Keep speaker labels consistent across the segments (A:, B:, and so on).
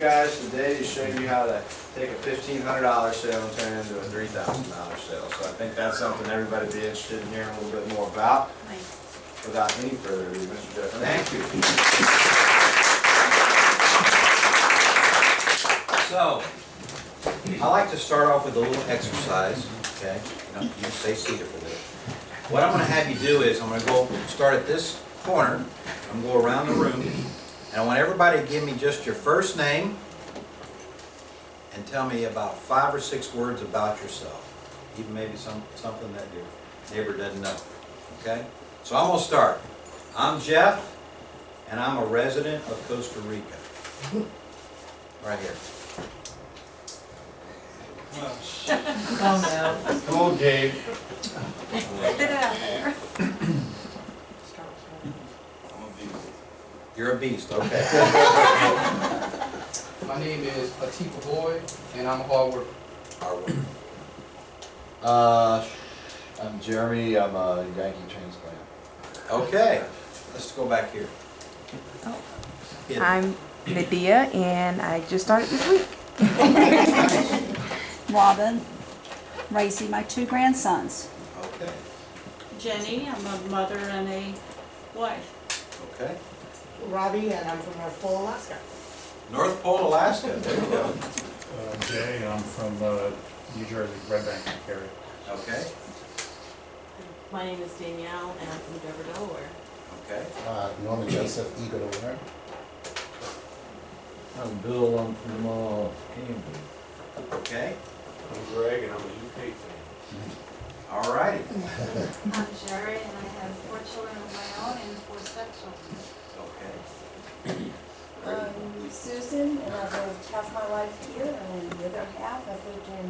A: Guys, today to show you how to take a $1,500 sale and turn it into a $3,000 sale. So I think that's something everybody would be interested in hearing a little bit more about. Without any further ado, Mr. Jeff Renaker.
B: Thank you. So, I like to start off with a little exercise, okay? You can stay seated for this. What I'm going to have you do is I'm going to go start at this corner. I'm going to go around the room. And I want everybody to give me just your first name and tell me about 5 or 6 words about yourself. Even maybe something that your neighbor doesn't know, okay? So I'm going to start. I'm Jeff, and I'm a resident of Costa Rica. Right here.
C: Oh no.
A: Come on, Gabe.
C: Get it out there.
B: You're a beast, okay.
D: My name is Atifa Boyd, and I'm a hard worker.
B: Hard work.
E: I'm Jeremy. I'm a Yankee transplant.
B: Okay, let's go back here.
F: Oh.
B: Hit it.
F: I'm Medea, and I just started this week.
G: Robin, raising my 2 grandsons.
B: Okay,
C: Jenny, I'm a mother and a wife.
B: okay.
H: Robbie, and I'm from North Pole, Alaska.
B: North Pole, Alaska, there you go.
I: Jay, I'm from New Jersey, Red Bank area.
B: Okay,
C: My name is Danielle, and I'm from Dover, Delaware.
B: okay.
E: Norman Joseph, Eagle Aware.
J: I'm Bill, I'm from Cambridge.
B: Okay,
A: I'm Greg, and I'm a UK fan.
B: all righty.
K: I'm Sherry, and I have 4 children of my own and 4 stepchildren.
B: Okay.
G: I'm Susan, and I've lived half my life here, and the other half I've lived in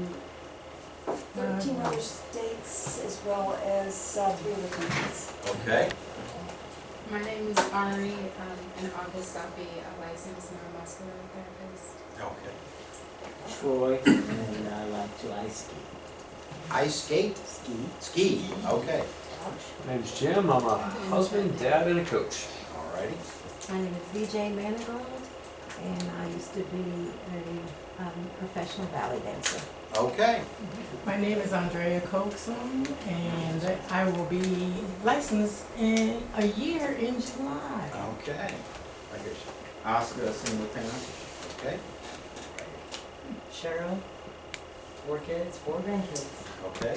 G: 13 other states as well as 3 other countries.
B: Okay,
K: My name is Ari, in August I'll be a licensed neuromuscular therapist.
B: okay.
J: Troy, and I like to ice skate.
B: Ice skate? Ski, okay.
L: My name's Jim. I'm a husband, dad, and a coach.
B: All righty.
M: My name is VJ Manigault, and I used to be a professional ballet dancer.
B: Okay,
H: My name is Andrea Coxum, and I will be licensed in a year in July.
B: okay. Right here.
A: Oscar, single parent.
B: Okay,
C: Cheryl, 4 kids, 4 grandkids.
B: okay.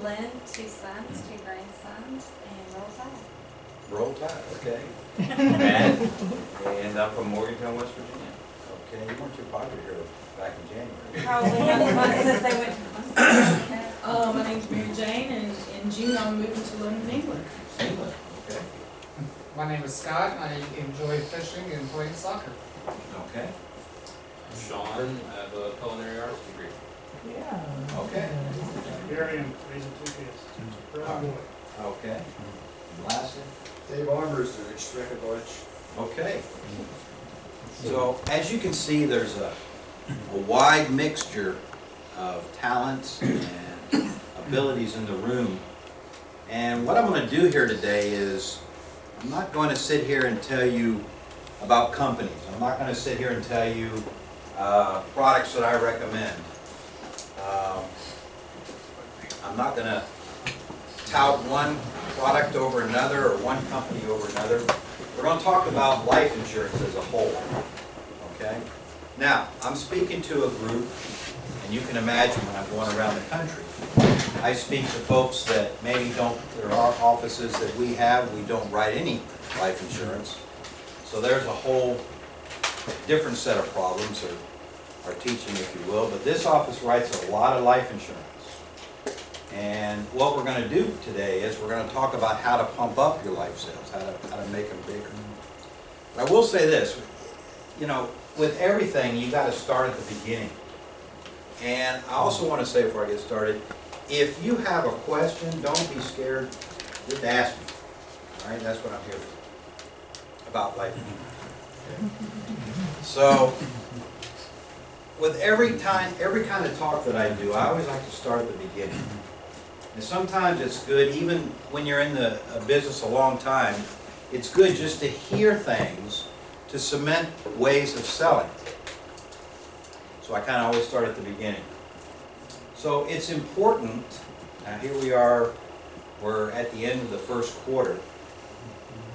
K: Lynn, 2 sons, 2 grandsons, and Roll Tide.
B: Roll Tide, okay.
A: And I'm from Morgantown, West Virginia.
B: Okay, you weren't too popular here back in January.
K: Probably hasn't been since they went to
C: My name's Mary Jane, and in June I'm moving to London, England.
B: England, okay.
D: My name is Scott, and I enjoy fishing and playing soccer.
B: Okay,
I: Sean, I have a culinary arts degree.
H: Yeah.
B: okay,
I: Gary, I'm raising 2 kids. Brother boy.
B: okay. And lastly,
E: Dave Armbruster, Extracted Deutsch.
B: okay. So, as you can see, there's a wide mixture of talents and abilities in the room. And what I'm going to do here today is, I'm not going to sit here and tell you about companies. I'm not going to sit here and tell you products that I recommend. I'm not going to tout one product over another or one company over another. We're going to talk about life insurance as a whole. Okay? Now, I'm speaking to a group, and you can imagine when I'm going around the country, I speak to folks that maybe don't, there are offices that we have, we don't write any life insurance. So there's a whole different set of problems, or teaching, if you will. But this office writes a lot of life insurance. And what we're going to do today is we're going to talk about how to pump up your life sales, how to make them bigger. But I will say this, you know, with everything, you got to start at the beginning. And I also want to say before I get started, if you have a question, don't be scared, just ask me. All right, that's what I'm here for, about life insurance. So, with every kind of talk that I do, I always like to start at the beginning. And sometimes it's good, even when you're in the business a long time, it's good just to hear things to cement ways of selling. So I kind of always start at the beginning. So it's important, now here we are, we're at the end of the first quarter.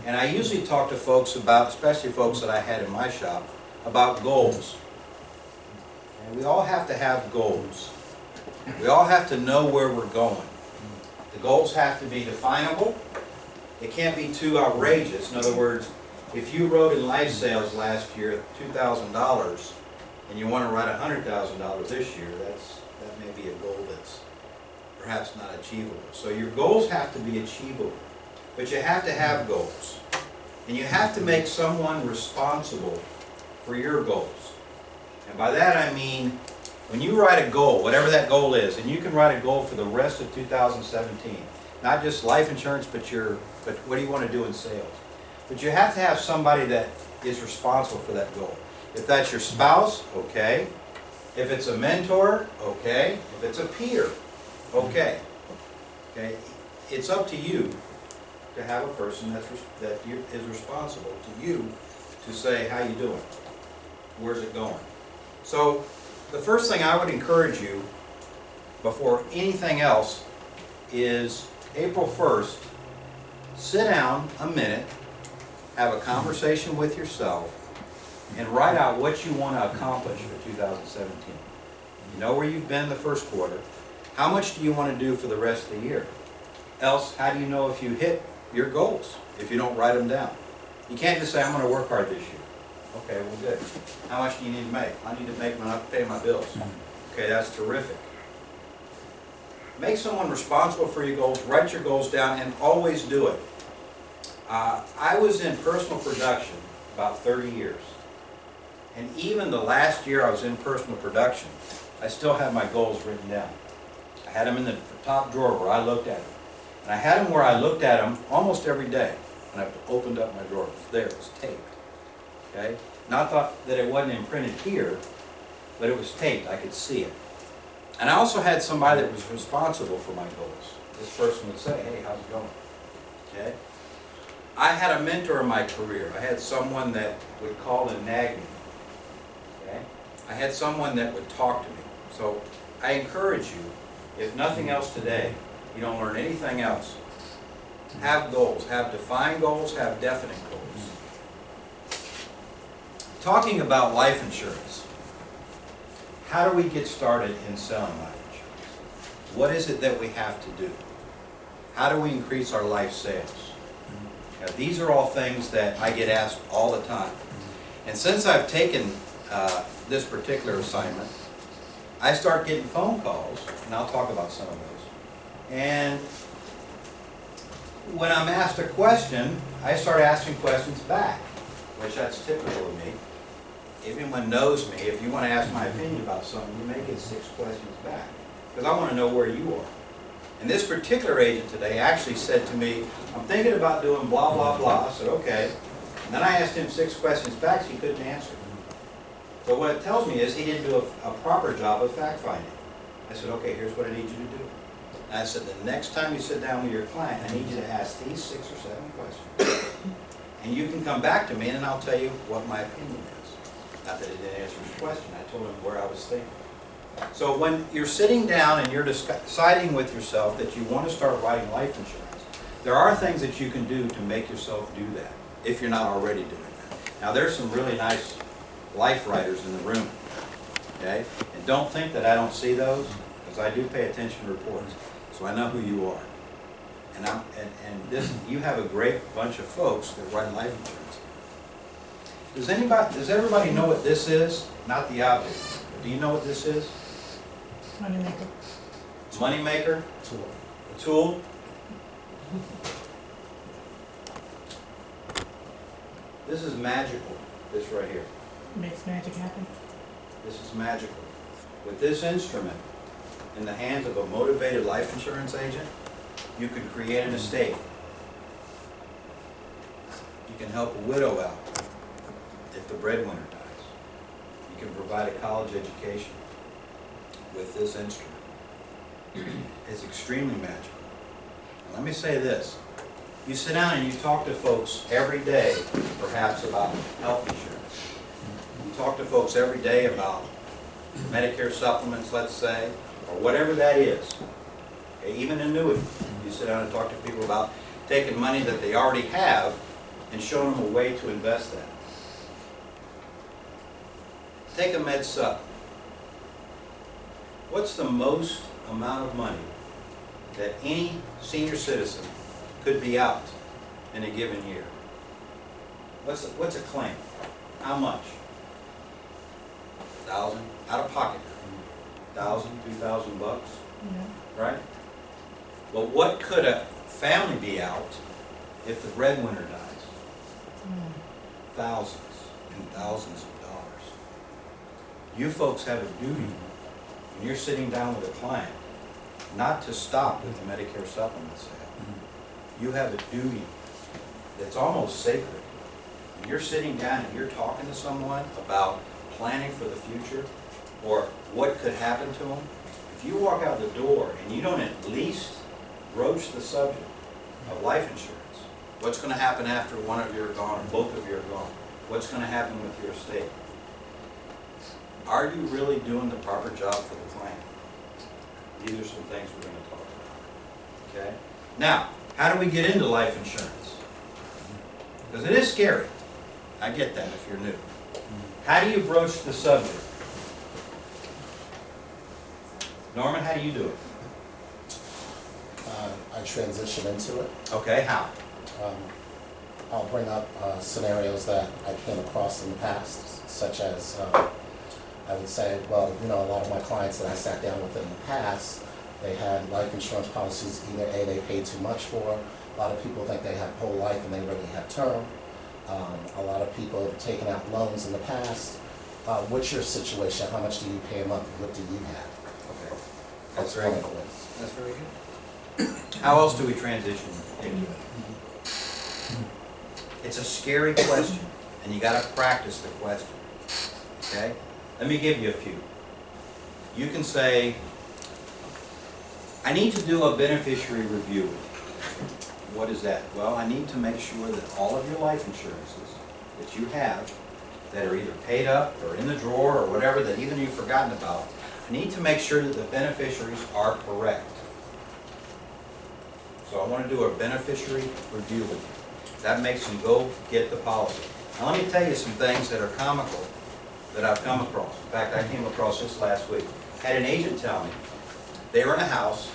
B: And I usually talk to folks about, especially folks that I had in my shop, about goals. And we all have to have goals. We all have to know where we're going. The goals have to be definable. It can't be too outrageous. In other words, if you wrote in life sales last year $2,000 and you want to write $100,000 this year, that may be a goal that's perhaps not achievable. So your goals have to be achievable, but you have to have goals. And you have to make someone responsible for your goals. And by that I mean, when you write a goal, whatever that goal is, and you can write a goal for the rest of 2017, not just life insurance, but what do you want to do in sales? But you have to have somebody that is responsible for that goal. If that's your spouse, okay. If it's a mentor, okay. If it's a peer, okay. Okay. It's up to you to have a person that is responsible to you to say, how you doing? Where's it going? So the first thing I would encourage you before anything else is April 1st, sit down a minute, have a conversation with yourself, and write out what you want to accomplish for 2017. You know where you've been the first quarter. How much do you want to do for the rest of the year? Else, how do you know if you hit your goals if you don't write them down? You can't just say, I'm going to work hard this year. Okay, well good. How much do you need to make? I need to make enough to pay my bills. Okay, that's terrific. Make someone responsible for your goals, write your goals down, and always do it. I was in personal production about 30 years. And even the last year I was in personal production, I still had my goals written down. I had them in the top drawer where I looked at them. And I had them where I looked at them almost every day. And I opened up my drawer. It was there. It was taped. Okay? Not that it wasn't imprinted here, but it was taped. I could see it. And I also had somebody that was responsible for my goals. This person would say, hey, how's it going? Okay? I had a mentor in my career. I had someone that would call and nag me. Okay? I had someone that would talk to me. So I encourage you, if nothing else today, you don't learn anything else, have goals. Have defined goals, have definite goals. Talking about life insurance, how do we get started in selling life insurance? What is it that we have to do? How do we increase our life sales? Now, these are all things that I get asked all the time. And since I've taken this particular assignment, I start getting phone calls, and I'll talk about some of those. And when I'm asked a question, I start asking questions back, which that's typical of me. Everyone knows me. If you want to ask my opinion about something, you may get 6 questions back, because I want to know where you are. And this particular agent today actually said to me, I'm thinking about doing blah, blah, blah. I said, okay. And then I asked him 6 questions back, so he couldn't answer. So what it tells me is he didn't do a proper job of fact-finding. I said, okay, here's what I need you to do. And I said, the next time you sit down with your client, I need you to ask these 6 or 7 questions. And you can come back to me, and then I'll tell you what my opinion is. Not that it didn't answer his question. I told him where I was thinking. So when you're sitting down and you're deciding with yourself that you want to start writing life insurance, there are things that you can do to make yourself do that, if you're not already doing that. Now, there's some really nice life writers in the room, okay? And don't think that I don't see those, because I do pay attention to reports, so I know who you are. And you have a great bunch of folks that write life insurance. Does everybody know what this is? Not the object. Do you know what this is?
H: Money maker.
B: Money maker?
E: Tool.
B: A tool? This is magical, this right here.
H: Makes magic happen.
B: This is magical. With this instrument in the hands of a motivated life insurance agent, you can create an estate. You can help a widow out if the breadwinner dies. You can provide a college education with this instrument. It's extremely magical. And let me say this. You sit down and you talk to folks every day, perhaps about health insurance. You talk to folks every day about Medicare supplements, let's say, or whatever that is. Okay, even annuity. You sit down and talk to people about taking money that they already have and showing them a way to invest that. Take a med supp. What's the most amount of money that any senior citizen could be out in a given year? What's a claim? How much? 1,000 out of pocket. 1,000, 2,000 bucks, right? Well, what could a family be out if the breadwinner dies? Thousands and thousands of dollars. You folks have a duty when you're sitting down with a client not to stop with the Medicare supplement sale. You have a duty that's almost sacred. When you're sitting down and you're talking to someone about planning for the future or what could happen to them, if you walk out the door and you don't at least broach the subject of life insurance, what's going to happen after one of you are gone or both of you are gone? What's going to happen with your estate? Are you really doing the proper job for the client? These are some things we're going to talk about. Okay? Now, how do we get into life insurance? Because it is scary. I get that if you're new. How do you broach the subject? Norman, how do you do it?
E: I transition into it.
B: Okay, how?
E: I'll bring up scenarios that I came across in the past, such as I would say, well, you know, a lot of my clients that I sat down with in the past, they had life insurance policies, either A, they paid too much for, a lot of people think they have whole life and they really have term. A lot of people have taken out loans in the past. What's your situation? How much do you pay a month? What do you have?
B: Okay. That's very good.
E: Explain
B: That's very good. How else do we transition into it? It's a scary question, and you got to practice the question. Okay? Let me give you a few. You can say, I need to do a beneficiary review with you. What is that? Well, I need to make sure that all of your life insurances that you have that are either paid up or in the drawer or whatever that even you've forgotten about, I need to make sure that the beneficiaries are correct. So I want to do a beneficiary review with you. That makes them go get the policy. Now let me tell you some things that are comical that I've come across. In fact, I came across this last week. Had an agent tell me they were in a house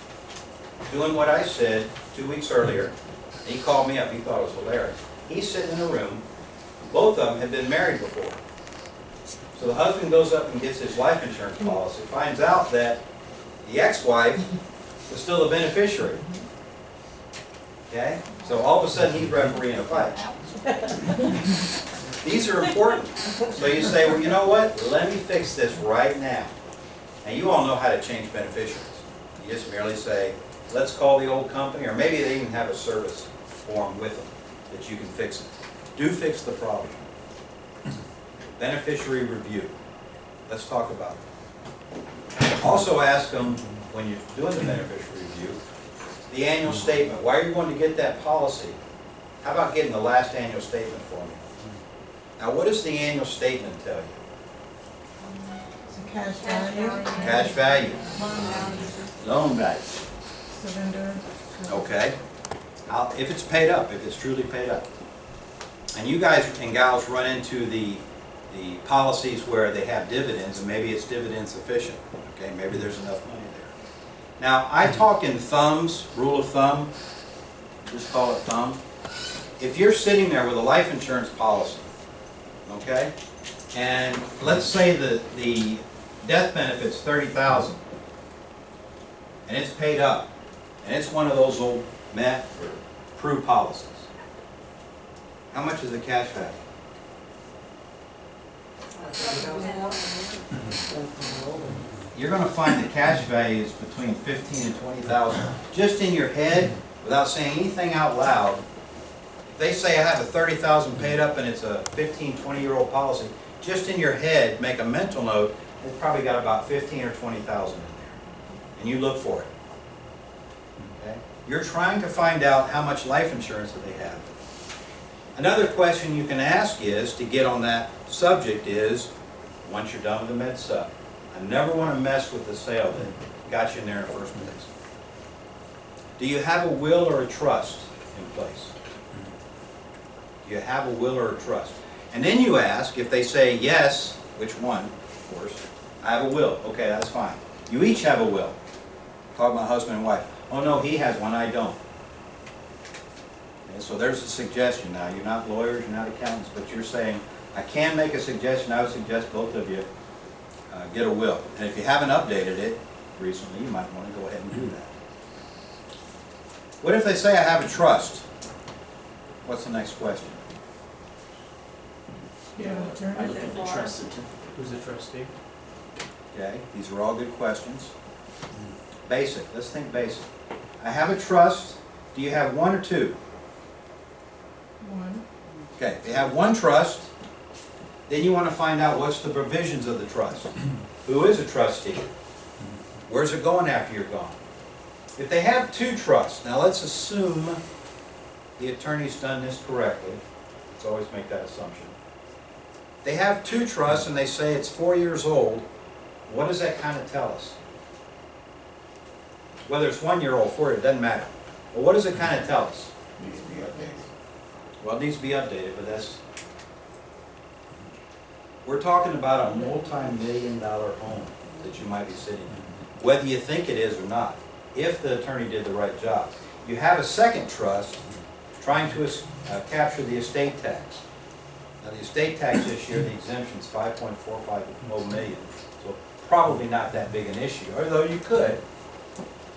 B: doing what I said 2 weeks earlier. He called me up. He thought it was hilarious. He's sitting in a room. Both of them had been married before. So the husband goes up and gets his life insurance policy, finds out that the ex-wife was still a beneficiary. Okay? So all of a sudden he's refereeing a fight. These are important. So you say, well, you know what? Let me fix this right now. And you all know how to change beneficiaries. You just merely say, let's call the old company, or maybe they even have a service form with them that you can fix it. Do fix the problem. Beneficiary review. Let's talk about it. Also ask them, when you're doing the beneficiary review, the annual statement. Why are you going to get that policy? How about getting the last annual statement for me? Now, what does the annual statement tell you?
H: Cash value,
B: Cash value. Loan value.
H: surrender.
B: Okay. If it's paid up, if it's truly paid up. And you guys and gals run into the policies where they have dividends, and maybe it's dividend sufficient. Okay, maybe there's enough money there. Now, I talk in thumbs, rule of thumb, just call it thumb. If you're sitting there with a life insurance policy, okay, and let's say that the death benefit's $30,000, and it's paid up, and it's one of those old MET or PRU policies. How much is the cash value? You're going to find the cash value is between $15,000 and $20,000. Just in your head, without saying anything out loud, if they say I have a $30,000 paid up and it's a 15, 20-year-old policy, just in your head, make a mental note, it's probably got about $15,000 or $20,000 in there. And you look for it. Okay? You're trying to find out how much life insurance that they have. Another question you can ask is, to get on that subject is, once you're done with the med sub, I never want to mess with the sale that got you in there in the first place. Do you have a will or a trust in place? Do you have a will or a trust? And then you ask, if they say yes, which one, of course, I have a will. Okay, that's fine. You each have a will. Talk about husband and wife. Oh no, he has one, I don't. Okay, so there's a suggestion now. You're not lawyers, you're not accountants, but you're saying, I can make a suggestion. I would suggest both of you get a will. And if you haven't updated it recently, you might want to go ahead and do that. What if they say I have a trust? What's the next question?
H: Yeah,
J: I think the trusted,
L: Who's the trustee?
B: Okay, these are all good questions. Basic, let's think basic. I have a trust. Do you have one or two?
H: one.
B: Okay, if you have one trust, then you want to find out what's the provisions of the trust. Who is a trustee? Where's it going after you're gone? If they have two trusts, now let's assume the attorney's done this correctly. Let's always make that assumption. They have two trusts and they say it's 4 years old. What does that kind of tell us? Whether it's 1 year old, 4 years, it doesn't matter. But what does it kind of tell us?
A: Needs to be updated.
B: Well, it needs to be updated, but that's... We're talking about a multi-million-dollar home that you might be sitting in, whether you think it is or not, if the attorney did the right job. You have a second trust trying to capture the estate tax. Now, the estate tax this year, the exemption is $5.45 million, so probably not that big an issue, although you could.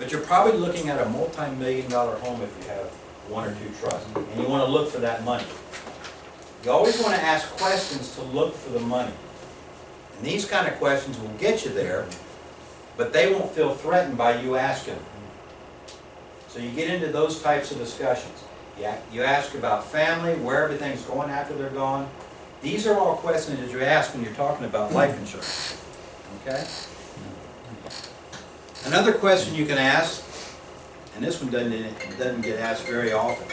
B: But you're probably looking at a multi-million-dollar home if you have one or two trusts, and you want to look for that money. You always want to ask questions to look for the money. And these kind of questions will get you there, but they won't feel threatened by you asking them. So you get into those types of discussions. You ask about family, where everything's going after they're gone. These are all questions that you ask when you're talking about life insurance. Okay? Another question you can ask, and this one doesn't get asked very often,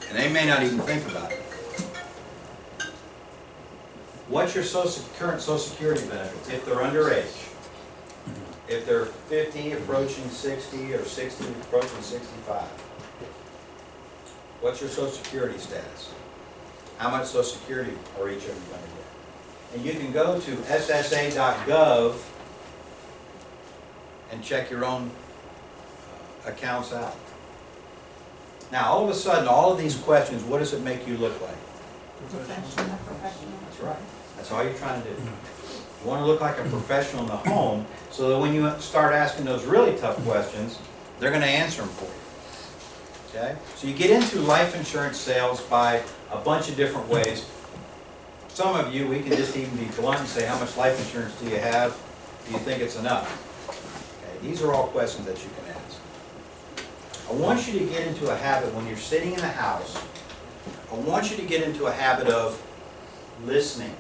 B: and they may not even think about it. What's your current Social Security benefits if they're underage? If they're 50 approaching 60 or 60 approaching 65? What's your Social Security status? How much Social Security are each of you going to get? And you can go to ssa.gov and check your own accounts out. Now, all of a sudden, all of these questions, what does it make you look like?
C: Professional.
B: That's right. That's all you're trying to do. You want to look like a professional in the home so that when you start asking those really tough questions, they're going to answer them for you. Okay? So you get into life insurance sales by a bunch of different ways. Some of you, we can just even be blunt and say, how much life insurance do you have? Do you think it's enough? Okay, these are all questions that you can ask. I want you to get into a habit when you're sitting in the house. I want you to get into a habit of listening,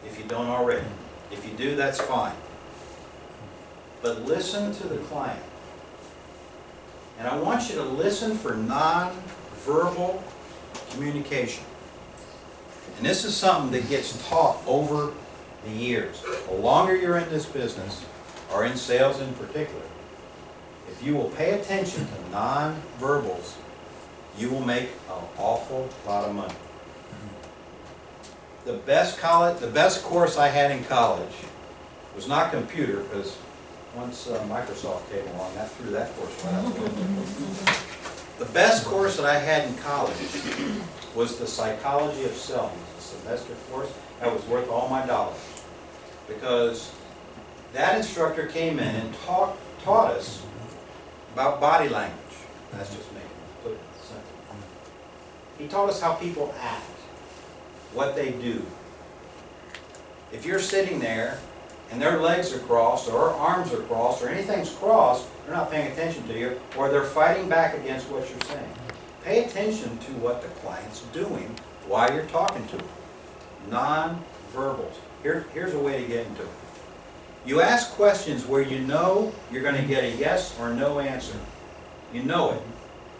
B: if you don't already. If you do, that's fine. But listen to the client. And I want you to listen for non-verbal communication. And this is something that gets taught over the years. The longer you're in this business, or in sales in particular, if you will pay attention to non-verbals, you will make an awful lot of money. The best course I had in college was not computer, because once Microsoft came along, that threw that course right out the window. The best course that I had in college was the Psychology of Selling. It was a semester course that was worth all my dollars, because that instructor came in and taught us about body language. That's just me. Put it simple. He taught us how people act, what they do. If you're sitting there and their legs are crossed or arms are crossed or anything's crossed, they're not paying attention to you, or they're fighting back against what you're saying. Pay attention to what the client's doing while you're talking to them. Non-verbals. Here's a way to get into it. You ask questions where you know you're going to get a yes or no answer. You know it.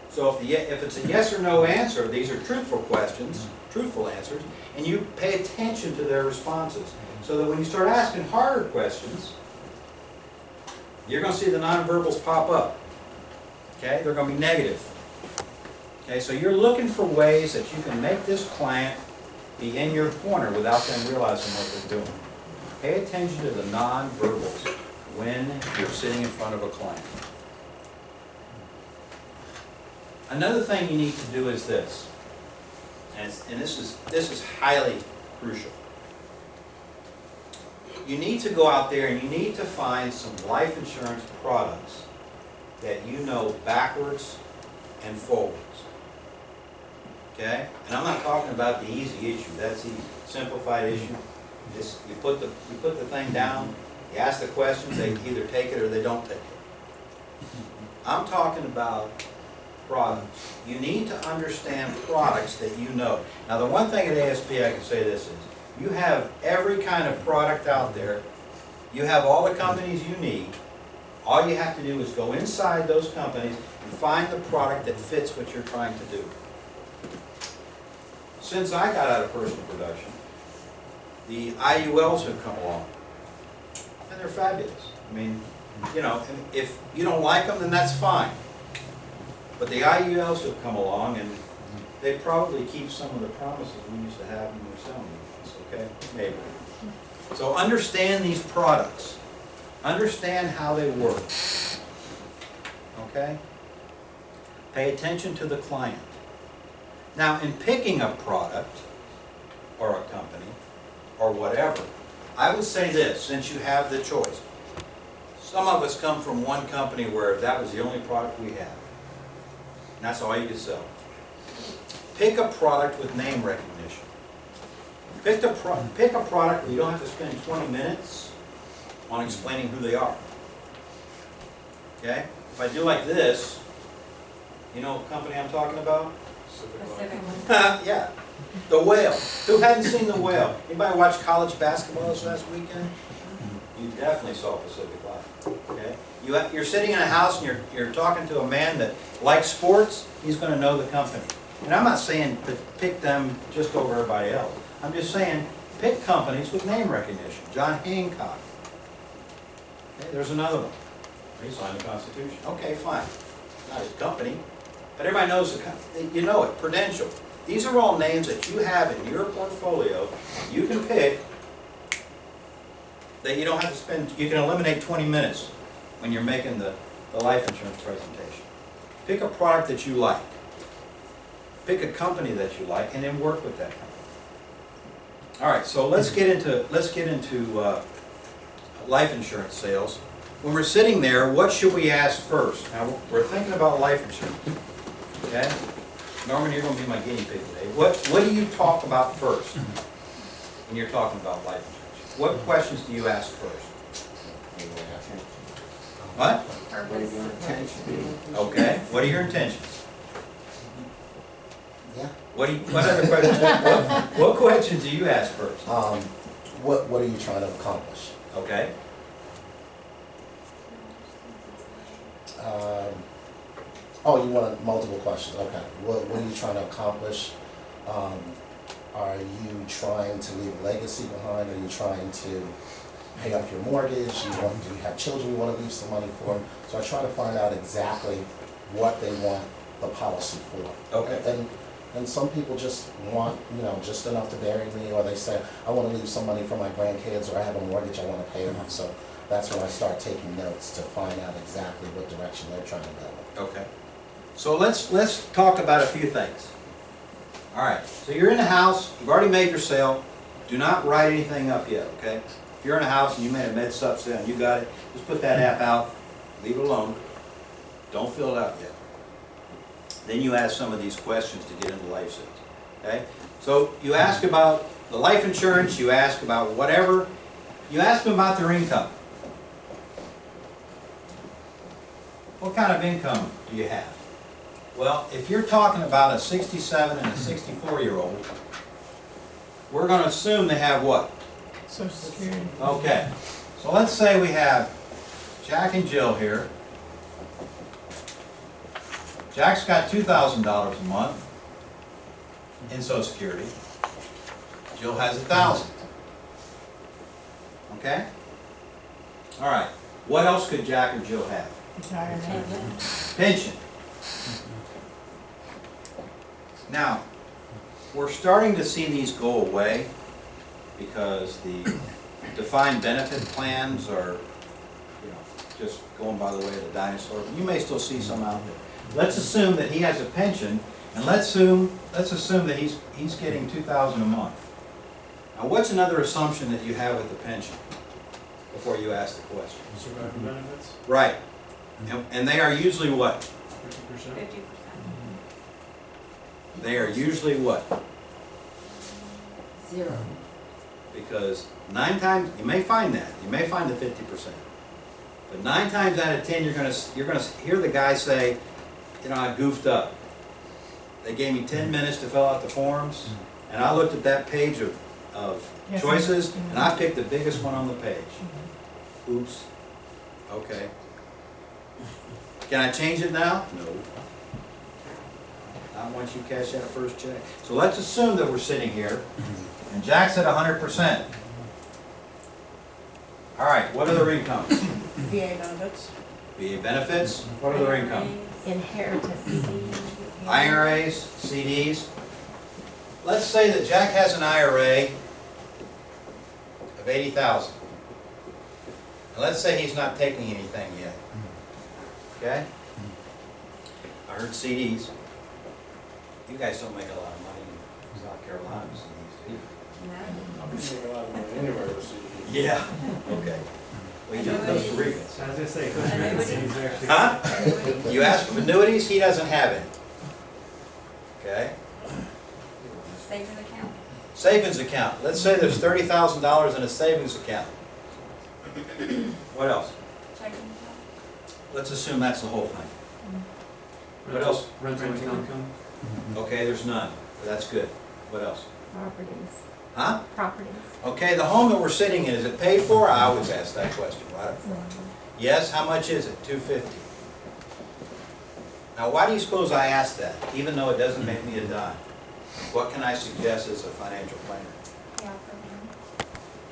B: So if it's a yes or no answer, these are truthful questions, truthful answers, and you pay attention to their responses. So that when you start asking harder questions, you're going to see the nonverbals pop up. Okay? They're going to be negative. Okay? So you're looking for ways that you can make this client be in your corner without them realizing what they're doing. Pay attention to the nonverbals when you're sitting in front of a client. Another thing you need to do is this, and this is highly crucial. You need to go out there and you need to find some life insurance products that you know backwards and forwards. Okay? And I'm not talking about the easy issue. That's the simplified issue. Just you put the thing down, you ask the questions, they either take it or they don't take it. I'm talking about products. You need to understand products that you know. Now the one thing at ASP I can say this is, you have every kind of product out there. You have all the companies you need. All you have to do is go inside those companies and find the product that fits what you're trying to do. Since I got out of personal production, the IULs have come along, and they're fabulous. I mean, you know, if you don't like them, then that's fine. But the IULs have come along, and they probably keep some of the promises we used to have when we were selling these, okay? Maybe. So understand these products. Understand how they work, okay? Pay attention to the client. Now, in picking a product, or a company, or whatever, I would say this, since you have the choice. Some of us come from one company where that was the only product we had. And that's all you could sell. Pick a product with name recognition. Pick a product where you don't have to spend 20 minutes on explaining who they are. Okay? If I do like this, you know what company I'm talking about? Yeah. The Whale. Who hadn't seen The Whale? Anybody watch college basketball this last weekend? You definitely saw Pacific Life. Okay? You're sitting in a house and you're talking to a man that likes sports, he's going to know the company. And I'm not saying to pick them just over everybody else. I'm just saying pick companies with name recognition. John Hancock. Okay, there's another one. He signed the Constitution. Okay, fine. Not his company. But everybody knows the company. You know it. Prudential. These are all names that you have in your portfolio. You can pick that you don't have to spend, you can eliminate 20 minutes when you're making the life insurance presentation. Pick a product that you like. Pick a company that you like, and then work with that company. All right, so let's get into life insurance sales. When we're sitting there, what should we ask first? Now we're thinking about life insurance. Okay, Norman, you're going to be my guinea pig today. What do you talk about first when you're talking about life insurance? What questions do you ask first? What? Okay. What are your intentions?
E: Yeah.
B: What other questions? What questions do you ask first?
E: What are you trying to accomplish?
B: Okay.
E: Oh, you want multiple questions? Okay. What are you trying to accomplish? Are you trying to leave a legacy behind? Are you trying to pay off your mortgage? Do you have children you want to leave some money for? So I try to find out exactly what they want the policy for.
B: Okay.
E: And some people just want, just enough to bury me, or they say, I want to leave some money for my grandkids, or I have a mortgage I want to pay off. So that's when I start taking notes to find out exactly what direction they're trying to go.
B: Okay. So let's talk about a few things. All right. So you're in the house. You've already made your sale. Do not write anything up yet. Okay. If you're in a house and you made a med sup sale and you got it, just put that app out. Leave it alone. Don't fill it out yet. Then you ask some of these questions to get into life sales. Okay? So you ask about the life insurance, you ask about whatever, you ask them about their income. What kind of income do you have? Well, if you're talking about a 67 and a 64-year-old, we're going to assume they have what?
H: Social Security.
B: Okay. So let's say we have Jack and Jill here. Jack's got $2,000 a month in Social Security. Jill has 1,000. Okay? All right. What else could Jack or Jill have?
H: Retirement.
B: Pension. Now, we're starting to see these go away because the defined benefit plans are, you know, just going by the way of the dinosaur. You may still see some out there. Let's assume that he has a pension, and let's assume that he's getting $2,000 a month. Now, what's another assumption that you have with the pension before you ask the question?
I: Survivor benefits,
B: Right. And they are usually what?
I: 50%.
K: 50%.
B: They are usually what?
C: 0.
B: Because 9 times, you may find that, you may find the 50%. But 9 times out of 10, you're gonna hear the guy say, you know, I goofed up. They gave me 10 minutes to fill out the forms, and I looked at that page of
H: Yes,
B: choices,
H: mhm.
B: and I picked the biggest one on the page. Oops. Okay. Can I change it now? No. Not once you cash that first check. So let's assume that we're sitting here, and Jack's at 100%. All right, what other incomes?
H: VA benefits.
B: VA benefits, what other income?
M: Inheritance.
B: IRAs, CDs. Let's say that Jack has an IRA of 80,000. And let's say he's not taking anything yet. Okay? I heard CDs. You guys don't make a lot of money in South Carolina with CDs, do you?
A: I'm making a lot of money anywhere with CDs.
B: Yeah. Okay. Well, you do in Costa Rica.
L: I was gonna say, Costa Rican cities are actually.
B: Huh? You ask for annuities, he doesn't have any. Okay?
K: Savings account.
B: Savings account. Let's say there's $30,000 in a savings account. What else?
K: Checking account.
B: Let's assume that's the whole thing. What else?
L: Rental income.
B: Okay, there's none. That's good. What else?
M: Properties.
B: Huh?
M: Properties.
B: Okay, the home that we're sitting in, is it paid for? I always ask that question right up front. Yes, how much is it? $250. Now, why do you suppose I ask that, even though it doesn't make me a dime? What can I suggest as a financial planner?
K: Pay off for them.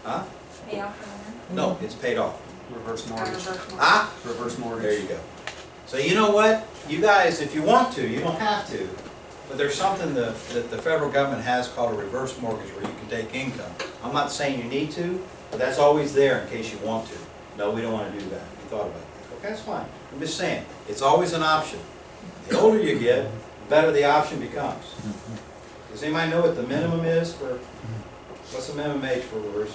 B: Huh?
K: Pay off for them.
B: No, it's paid off.
L: Reverse mortgage.
B: Ah,
L: Reverse mortgage.
B: there you go. So you know what? You guys, if you want to, you don't have to, but there's something that the federal government has called a reverse mortgage where you can take income. I'm not saying you need to, but that's always there in case you want to. No, we don't want to do that. We thought about that. Okay, that's fine. I'm just saying, it's always an option. The older you get, the better the option becomes. Does anybody know what the minimum is for, what's the minimum age for reverse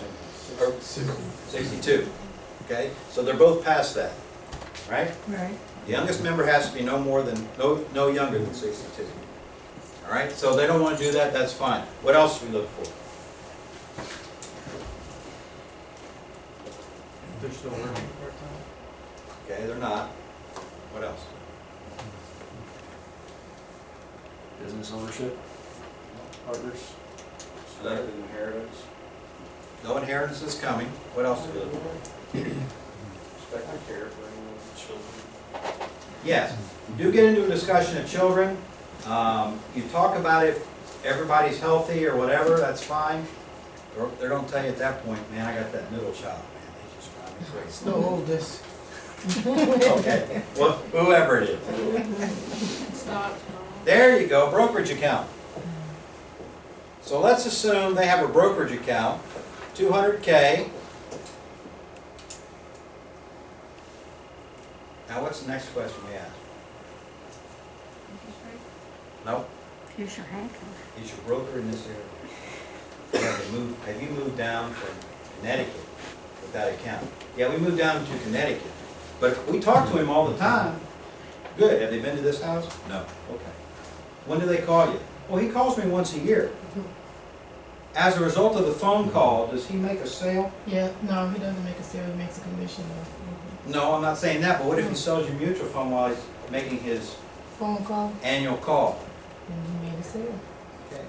B: income? Or 62. Okay, so they're both past that, right?
H: Right.
B: The youngest member has to be no younger than 62. All right, so they don't want to do that, that's fine. What else do we look for?
I: They're still working part-time?
B: Okay, they're not. What else?
L: Business ownership. Partners.
A: Selected inheritance.
B: No inheritance is coming. What else do we look for?
A: Expected care for anyone with children.
B: Yes, you do get into a discussion of children. You talk about if everybody's healthy or whatever, that's fine. They don't tell you at that point, man, I got that middle child, man, they just drive me crazy.
H: The oldest.
B: Okay, well, whoever it is.
K: Stop.
B: There you go, brokerage account. So let's assume they have a brokerage account, 200K. Now what's the next question we ask? No?
M: Here's your handcuff.
B: Is your broker in this area? Have you moved down from Connecticut with that account? Yeah, we moved down to Connecticut, but we talk to him all the time. Good, have they been to this house? No, okay. When do they call you? Well, he calls me once a year. As a result of the phone call, does he make a sale?
H: Yeah, no, he doesn't make a sale, he makes a commission.
B: No, I'm not saying that, but what if he sells you mutual fund while he's making his
H: Phone call,
B: annual call?
H: and he made a sale.
B: Okay.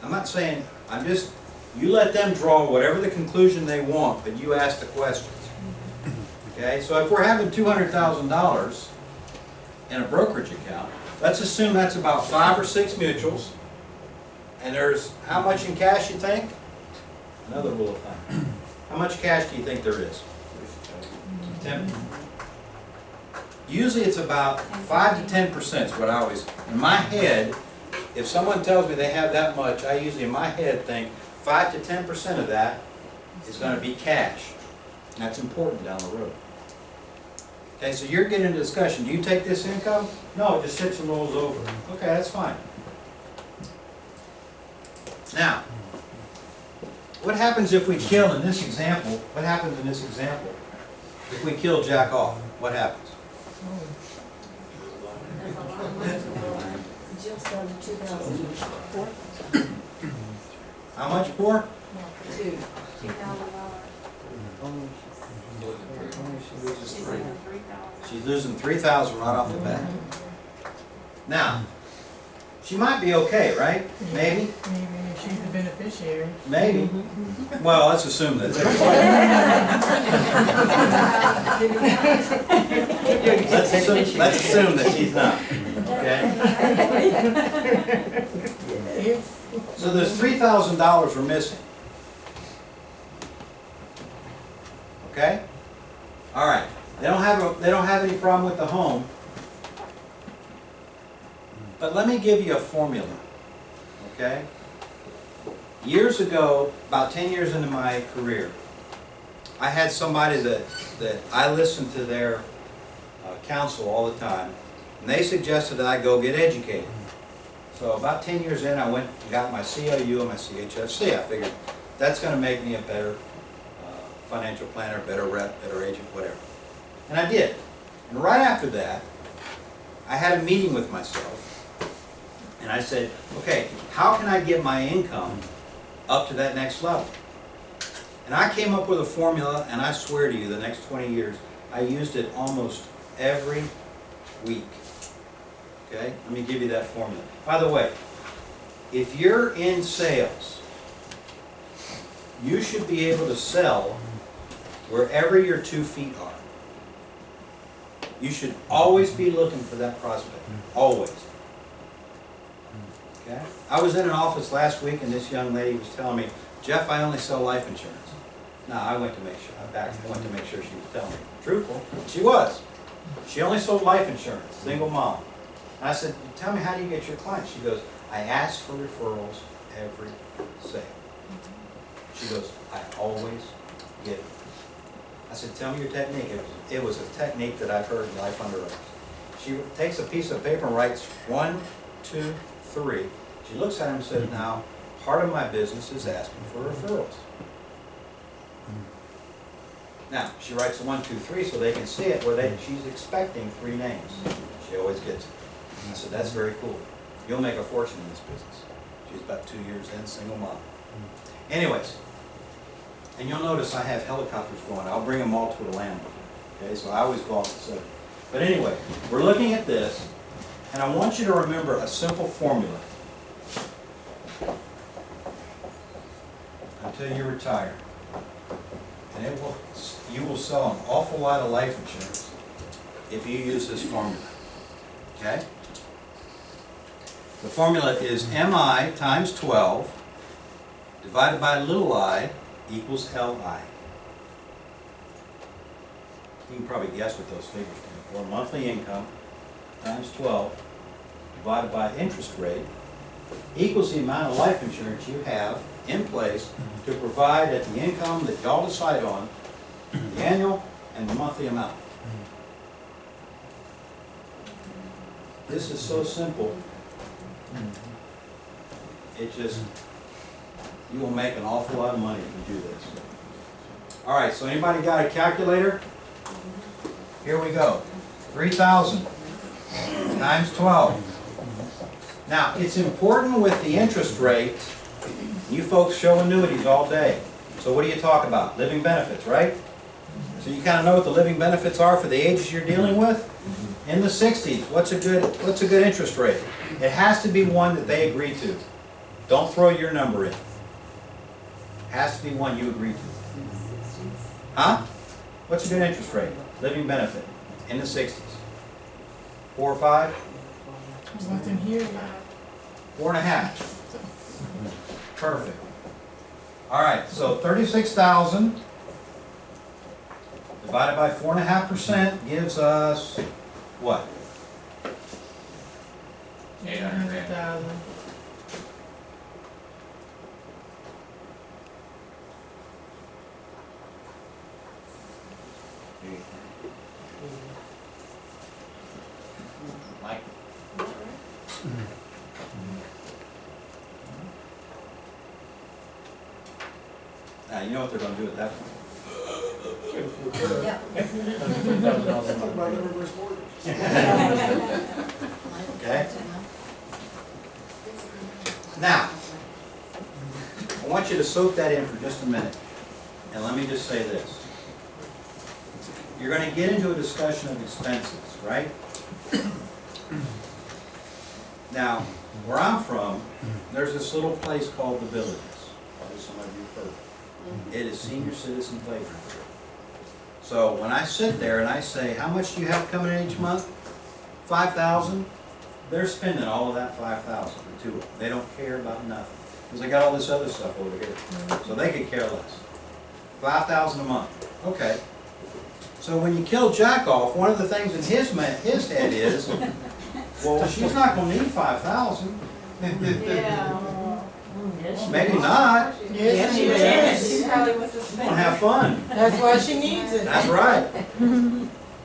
B: I'm not saying, you let them draw whatever the conclusion they want, but you ask the questions. Okay, so if we're having $200,000, in a brokerage account, let's assume that's about 5 or 6 mutuals, and there's how much in cash you think? Another rule of thumb. How much cash do you think there is? 10. Usually it's about 5 to 10% is what I always, in my head, if someone tells me they have that much, I usually in my head think 5 to 10% of that is going to be cash. And that's important down the road. Okay, so you're getting into discussion. Do you take this income? No, it just sits and rolls over. Okay, that's fine. Now, what happens if we kill in this example? What happens in this example? If we kill Jack off, what happens?
G: Just under 2,004.
B: How much for?
G: $2,000.
B: She's losing $3,000 right off the bat. Now, she might be okay, right? Maybe?
H: Maybe she's the beneficiary.
B: Maybe. Well, let's assume that. Let's assume that she's not. Okay? So there's $3,000 we're missing. Okay? All right. They don't have any problem with the home. But let me give you a formula. Okay? Years ago, about 10 years into my career, I had somebody that I listened to their counsel all the time, and they suggested that I go get educated. So about 10 years in, I went and got my CLU and my CHFC. I figured that's going to make me a better financial planner, better rep, better agent, whatever. And I did. And right after that, I had a meeting with myself, and I said, okay, how can I get my income up to that next level? And I came up with a formula, and I swear to you, the next 20 years, I used it almost every week. Okay? Let me give you that formula. By the way, if you're in sales, you should be able to sell wherever your 2 feet are. You should always be looking for that prospect. Always. Okay? I was in an office last week, and this young lady was telling me, Jeff, I only sell life insurance. Now, I went to make sure, I went to make sure she was telling me truthful. She was. She only sold life insurance, single mom. And I said, tell me, how do you get your clients? She goes, I ask for referrals every sale. She goes, I always get it. I said, tell me your technique. It was a technique that I've heard in Life Underwriters. She takes a piece of paper and writes 1, 2, 3. She looks at him and says, now, part of my business is asking for referrals. Now, she writes the 1, 2, 3 so they can see it where she's expecting 3 names. She always gets it. I said, that's very cool. You'll make a fortune in this business. She's about 2 years in, single mom. Anyways, and you'll notice I have helicopters going. I'll bring them all to the land. Okay, so I always go off the subject. But anyway, we're looking at this, and I want you to remember a simple formula until you retire. And you will sell an awful lot of life insurance if you use this formula. Okay? The formula is MI times 12 divided by little I equals LI. You can probably guess what those figures stand for. Monthly income times 12 divided by interest rate equals the amount of life insurance you have in place to provide at the income that y'all decide on, the annual and the monthly amount. This is so simple. It just, you will make an awful lot of money if you do this. All right, so anybody got a calculator? Here we go. 3,000 times 12. Now, it's important with the interest rate. You folks show annuities all day. So what do you talk about? Living benefits, right? So you kind of know what the living benefits are for the ages you're dealing with? In the 60s, what's a good interest rate? It has to be one that they agree to. Don't throw your number in. It has to be one you agree to. Huh? What's a good interest rate? Living benefit in the 60s. 4 or 5?
H: There's nothing here yet.
B: 4.5. Perfect. All right, so 36,000 divided by 4.5% gives us what?
H: 800,000.
B: Mike? Now, you know what they're gonna do at that point? Okay? Now, I want you to soak that in for just a minute. And let me just say this. You're gonna get into a discussion of expenses, right? Now, where I'm from, there's this little place called the Villages. Probably some of you have heard. It is senior citizen playground. So when I sit there and I say, how much do you have coming in each month? 5,000. They're spending all of that 5,000 for 2 of them. They don't care about nothing because they got all this other stuff over here. So they could care less. 5,000 a month. Okay. So when you kill Jack off, one of the things in his head is, well, she's not going to need 5,000.
C: Yeah.
B: Maybe not.
H: Yes, she
C: She
H: is.
C: probably wants to
B: We're
C: spend.
B: gonna have fun.
H: That's why she needs it.
B: That's right.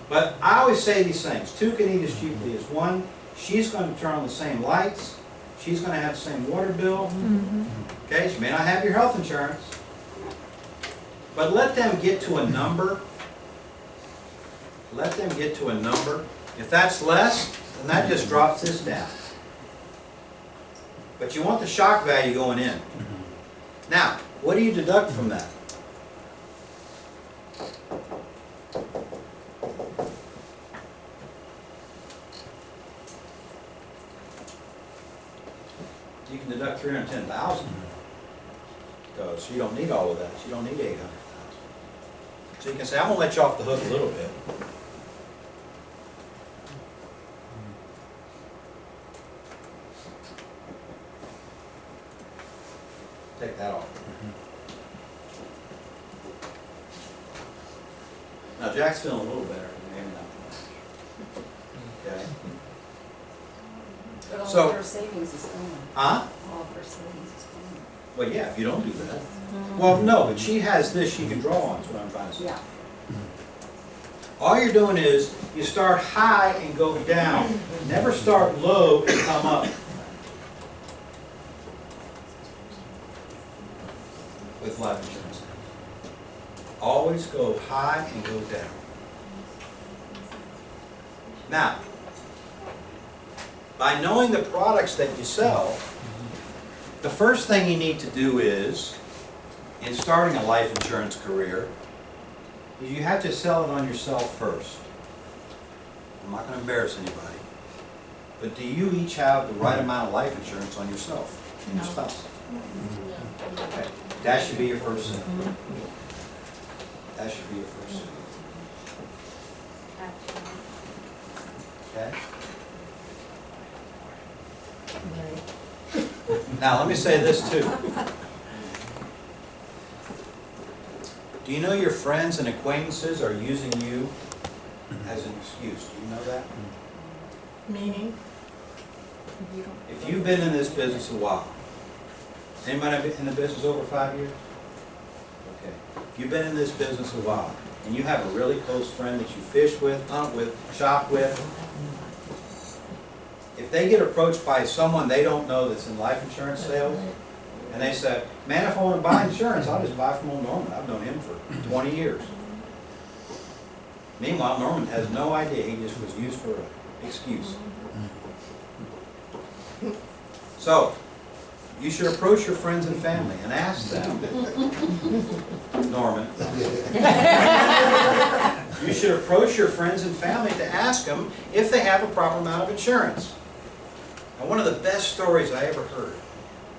B: But I always say these things. 2 can eat as cheaply as 1. She's going to turn on the same lights. She's going to have the same water bill. Okay, she may not have your health insurance. But let them get to a number. Let them get to a number. If that's less, then that just drops this down. But you want the shock value going in. Now, what do you deduct from that? You can deduct 310,000 because you don't need all of that. You don't need 800,000. So you can say, I'm going to let you off the hook a little bit. Take that off. Now Jack's feeling a little better, maybe not much. Okay.
G: But all
B: So-
G: of her savings is gone.
B: Huh?
G: All of her savings is gone.
B: Well, yeah, if you don't do that. Well, no, but she has this she can draw on, is what I'm trying to say.
G: Yeah.
B: All you're doing is you start high and go down. Never start low and come up. With life insurance. Always go high and go down. Now, by knowing the products that you sell, the first thing you need to do is, in starting a life insurance career, is you have to sell it on yourself first. I'm not going to embarrass anybody, but do you each have the right amount of life insurance on yourself and your spouse? Okay. That should be your first step. That should be your first step. Okay? Now, let me say this too. Do you know your friends and acquaintances are using you as an excuse? Do you know that?
H: Meaning?
B: If you've been in this business a while, anybody been in the business over 5 years? Okay. If you've been in this business a while, and you have a really close friend that you fish with, hunt with, shop with, if they get approached by someone they don't know that's in life insurance sales, and they say, man, if I want to buy insurance, I'll just buy from old Norman. I've known him for 20 years. Meanwhile, Norman has no idea. He just was used for an excuse. So, you should approach your friends and family and ask them, Norman, you should approach your friends and family to ask them if they have a proper amount of insurance. And one of the best stories I ever heard,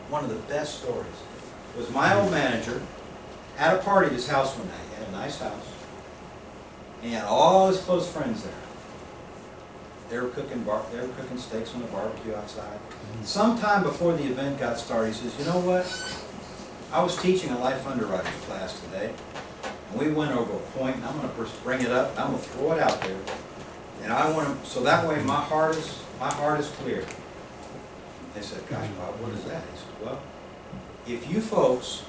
B: one of the best stories, was my old manager had a party at his house one night. He had a nice house. And he had all his close friends there. they were cooking steaks on the barbecue outside. Sometime before the event got started, he says, you know what? I was teaching a life underwriters class today, and we went over a point, and I'm gonna bring it up, and I'm gonna throw it out there. And I want to, so that way my heart is clear. They said, gosh, Bob, what is that? He said, well, if you folks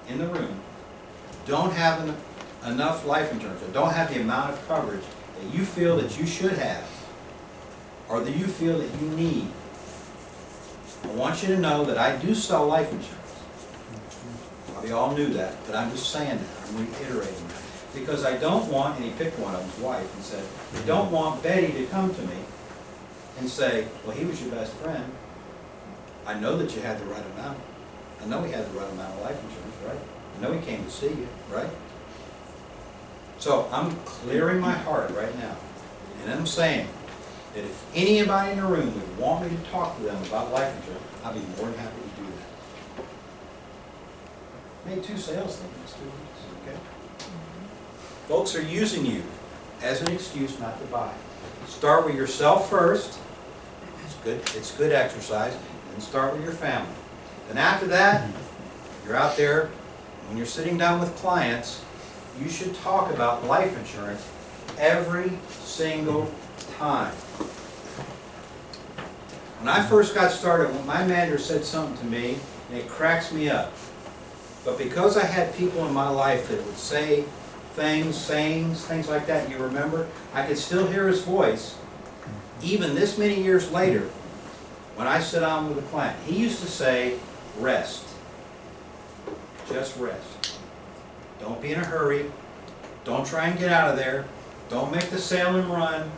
B: in the room don't have enough life insurance, or don't have the amount of coverage that you feel that you should have, or that you feel that you need, I want you to know that I do sell life insurance. Probably all knew that, but I'm just saying that, I'm reiterating that. Because I don't want, and he picked one of them, his wife, and said, I don't want Betty to come to me and say, well, he was your best friend. I know that you had the right amount. I know he had the right amount of life insurance, right? I know he came to see you, right? So I'm clearing my heart right now. And I'm saying that if anybody in the room would want me to talk to them about life insurance, I'd be more than happy to do that. Made 2 sales things this 2 weeks, okay? Folks are using you as an excuse not to buy. Start with yourself first. It's good exercise. And start with your family. Then after that, you're out there, when you're sitting down with clients, you should talk about life insurance every single time. When I first got started, when my manager said something to me, and it cracks me up. But because I had people in my life that would say things, sayings, things like that, you remember, I could still hear his voice, even this many years later, when I sit down with a client. He used to say, rest. Just rest. Don't be in a hurry. Don't try and get out of there. Don't make the sale and run.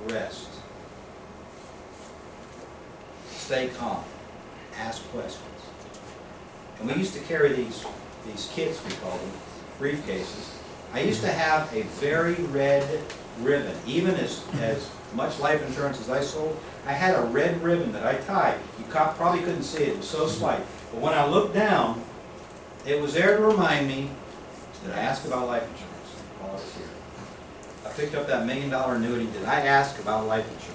B: Rest. Stay calm. Ask questions. And we used to carry these kits, we call them, briefcases. I used to have a very red ribbon. Even as much life insurance as I sold, I had a red ribbon that I tied. You probably couldn't see it. It was so slight. But when I looked down, it was there to remind me that I asked about life insurance while I was here. I picked up that $1 million annuity. Did I ask about life insurance?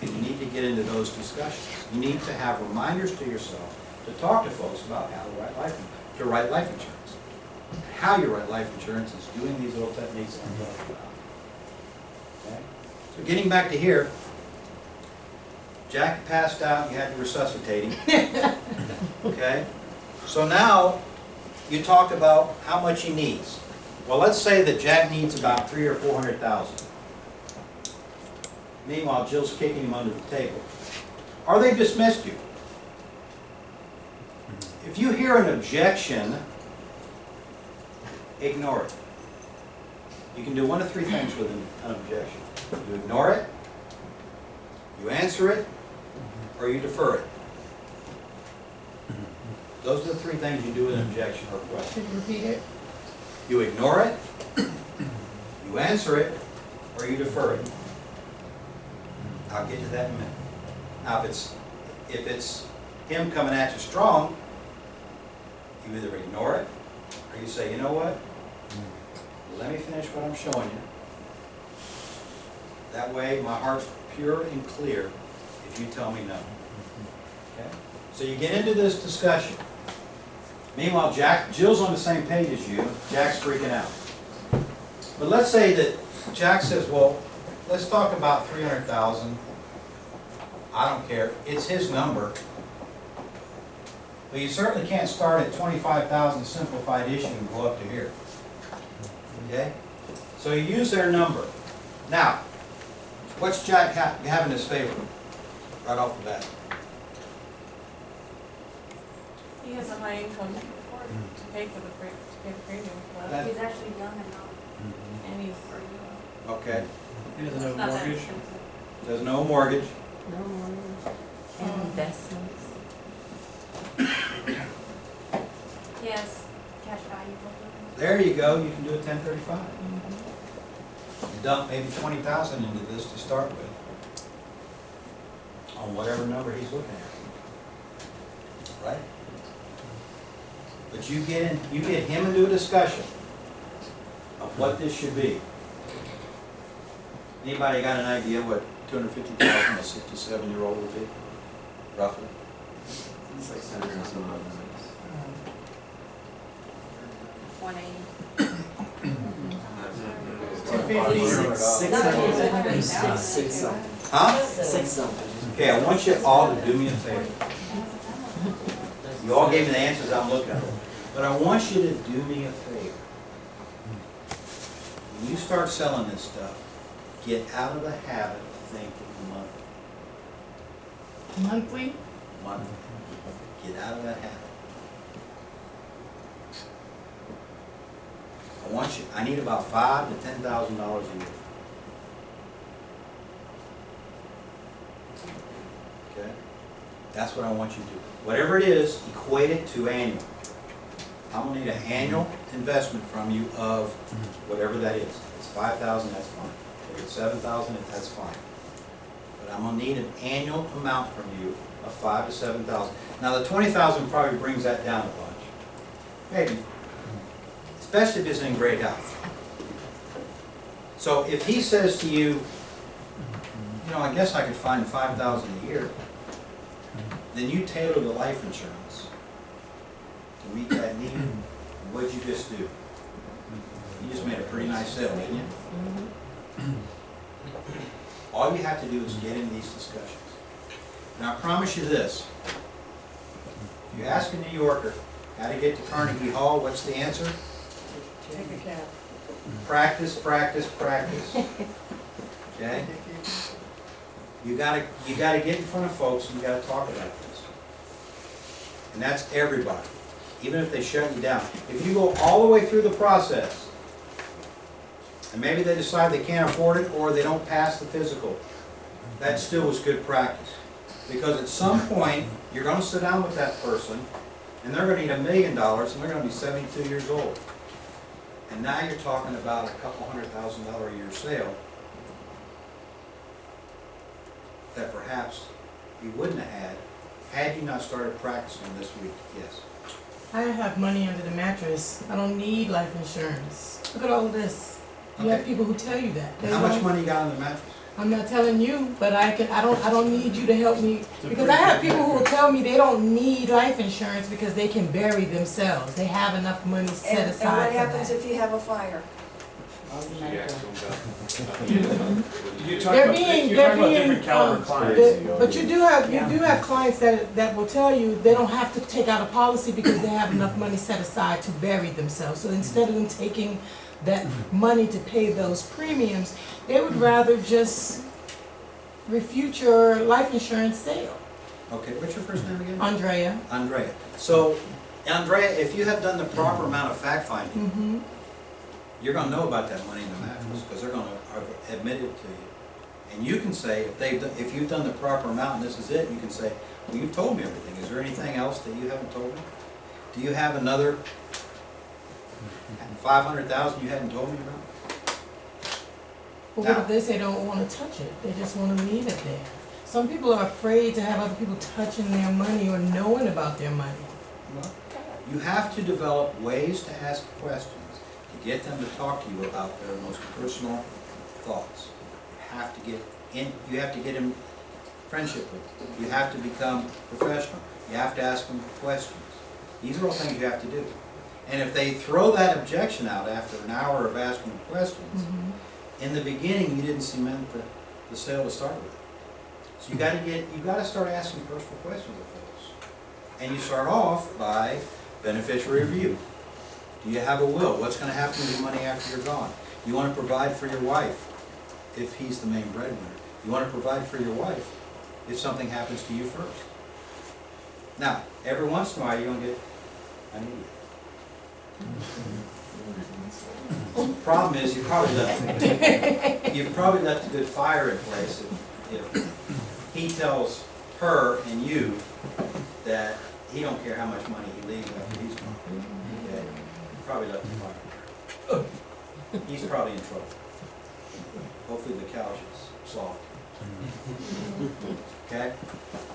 B: And you need to get into those discussions. You need to have reminders to yourself to talk to folks about how to write life insurance. How you write life insurance is doing these little techniques that I'm talking about. Okay? So getting back to here, Jack passed out, you had to resuscitate him. Okay? So now you talk about how much he needs. Well, let's say that Jack needs about $300,000 or $400,000. Meanwhile, Jill's kicking him under the table. Or they've dismissed you. If you hear an objection, ignore it. You can do one of 3 things with an objection. You ignore it, you answer it, or you defer it. Those are the 3 things you do with an objection or question.
H: Could you repeat it?
B: You ignore it, you answer it, or you defer it. I'll get to that in a minute. Now, if it's him coming at you strong, you either ignore it, or you say, you know what? Let me finish what I'm showing you. That way, my heart's pure and clear if you tell me no. Okay? So you get into this discussion. Meanwhile, Jill's on the same page as you. Jack's freaking out. But let's say that Jack says, well, let's talk about $300,000. I don't care. It's his number. But you certainly can't start at $25,000 simplified issue and go up to here. Okay? So you use their number. Now, what's Jack have in his favor right off the bat?
C: He has a high income to pay for the premium for that.
G: He's actually young enough.
C: And he's,
B: Okay.
I: He doesn't have
C: not
I: a
C: that
I: mortgage?
C: expensive.
B: There's no mortgage.
M: No mortgage and investments.
G: Yes, cash value.
B: There you go. You can do a 1035. You dump maybe $20,000 into this to start with, on whatever number he's looking at. Right? But you get him into a discussion of what this should be. Anybody got an idea what 250,000 a 67-year-old would be, roughly?
A: 600 or something.
C: 180.
B: Huh?
J: 6 something.
B: Okay, I want you all to do me a favor. You all gave me the answers I'm looking at, but I want you to do me a favor. When you start selling this stuff, get out of the habit of thinking monthly.
H: Monthly?
B: Monthly. Get out of that habit. I need about $5,000 to $10,000 a year. Okay? That's what I want you to do. Whatever it is, equate it to annual. I'm gonna need an annual investment from you of whatever that is. If it's 5,000, that's fine. If it's 7,000, that's fine. But I'm gonna need an annual amount from you of 5,000 to 7,000. Now the 20,000 probably brings that down a bunch. Maybe. Especially if it's in great health. So if he says to you, you know, I guess I could find 5,000 a year, then you tailor the life insurance to meet that need. What'd you just do? You just made a pretty nice sale, didn't you? All you have to do is get in these discussions. Now I promise you this, if you ask a New Yorker how to get to Carnegie Hall, what's the answer?
C: Take a cab.
B: Practice, practice, practice. Okay? You gotta get in front of folks and you gotta talk about this. And that's everybody, even if they shut you down. If you go all the way through the process, and maybe they decide they can't afford it or they don't pass the physical, that still was good practice. Because at some point, you're gonna sit down with that person and they're gonna need $1 million and they're gonna be 72 years old. And now you're talking about a couple $100,000 a year sale that perhaps you wouldn't have had you not started practicing this week. Yes.
H: I have money under the mattress. I don't need life insurance. Look at all of this. You have people who tell you that. They
B: How much
H: don't-
B: money you got on the mattress?
H: I'm not telling you, but I don't need you to help me, because I have people who will tell me they don't need life insurance because they can bury themselves. They have enough money set
G: And
H: aside
G: what
H: for
G: happens
H: that.
G: if you have a fire?
H: They're being,
I: different caliber clients.
H: but you do have clients that will tell you they don't have to take out a policy because they have enough money set aside to bury themselves. So instead of them taking that money to pay those premiums, they would rather just refute your life insurance sale.
B: Okay, what's your first name again?
H: Andrea.
B: Andrea. So, Andrea, if you have done the proper amount of fact finding,
H: Mm-hmm.
B: you're gonna know about that money in the mattress, because they're gonna admit it to you. And you can say, if you've done the proper amount and this is it, you can say, well, you've told me everything. Is there anything else that you haven't told me? Do you have another 500,000 you hadn't told me about?
H: But what if they say they don't want to touch it? They just want to leave it there. Some people are afraid to have other people touching their money or knowing about their money.
B: Well, you have to develop ways to ask questions to get them to talk to you about their most personal thoughts. You have to get in friendship with them. You have to become professional. You have to ask them questions. These are all things you have to do. And if they throw that objection out after an hour of asking questions, in the beginning you didn't cement the sale to start with. So you gotta start asking personal questions of folks. And you start off by beneficiary review. Do you have a will? What's gonna happen with your money after you're gone? You wanna provide for your wife if he's the main breadwinner. You wanna provide for your wife if something happens to you first. Now, every once in a while you're gonna get, I need it. Problem is, you've probably left a good fire in place if he tells her and you that he don't care how much money he leaves after he's gone. Okay? You probably left the fire. He's probably in trouble. Hopefully the couch is soft. Okay?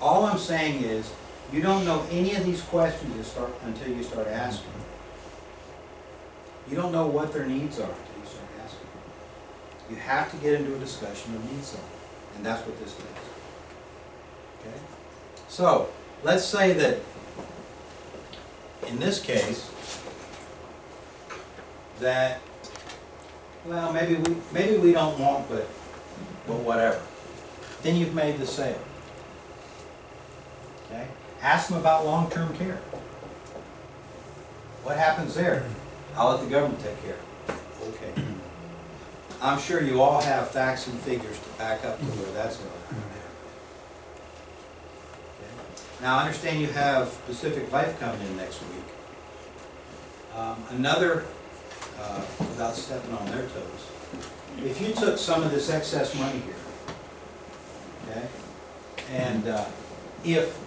B: All I'm saying is, you don't know any of these questions until you start asking. You don't know what their needs are until you start asking. You have to get into a discussion of need zone, and that's what this does. Okay? So, let's say that in this case, that, well, maybe we don't want, but whatever. Then you've made the sale. Okay? Ask them about long-term care. What happens there? I'll let the government take care of it. Okay. I'm sure you all have facts and figures to back up to where that's going. Okay. Now, I understand you have Pacific Life coming in next week. Without stepping on their toes, if you took some of this excess money here, okay, and if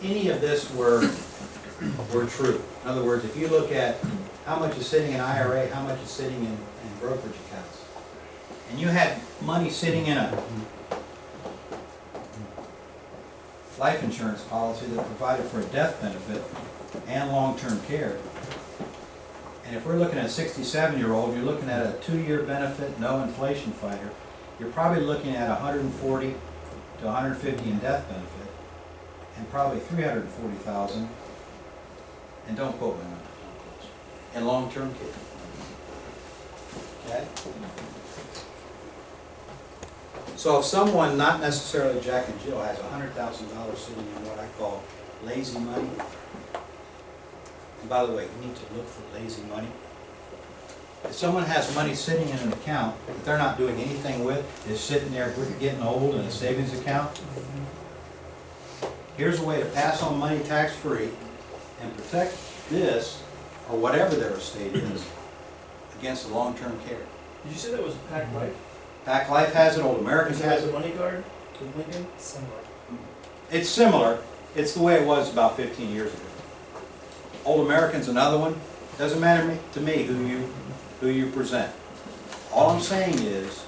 B: any of this were true, in other words, if you look at how much is sitting in IRA, how much is sitting in brokerage accounts, and you had money sitting in a life insurance policy that provided for a death benefit and long-term care, and if we're looking at a 67-year-old, you're looking at a 2-year benefit, no inflation fighter, you're probably looking at 140 to 150 in death benefit, and probably 340,000, and don't quote me on that, in long-term care. Okay? So if someone, not necessarily Jack and Jill, has $100,000 sitting in what I call lazy money, and by the way, you need to look for lazy money. If someone has money sitting in an account that they're not doing anything with, is sitting there getting old in a savings account, here's a way to pass on money tax-free and protect this, or whatever their estate is, against the long-term care.
N: Did you say that was Pac Life?
B: Pac Life has it, Old Americans has
N: a
B: it.
N: money guard with Lincoln?
D: Similar.
B: It's similar. It's the way it was about 15 years ago. Old American's another one. Doesn't matter to me who you present. All I'm saying is,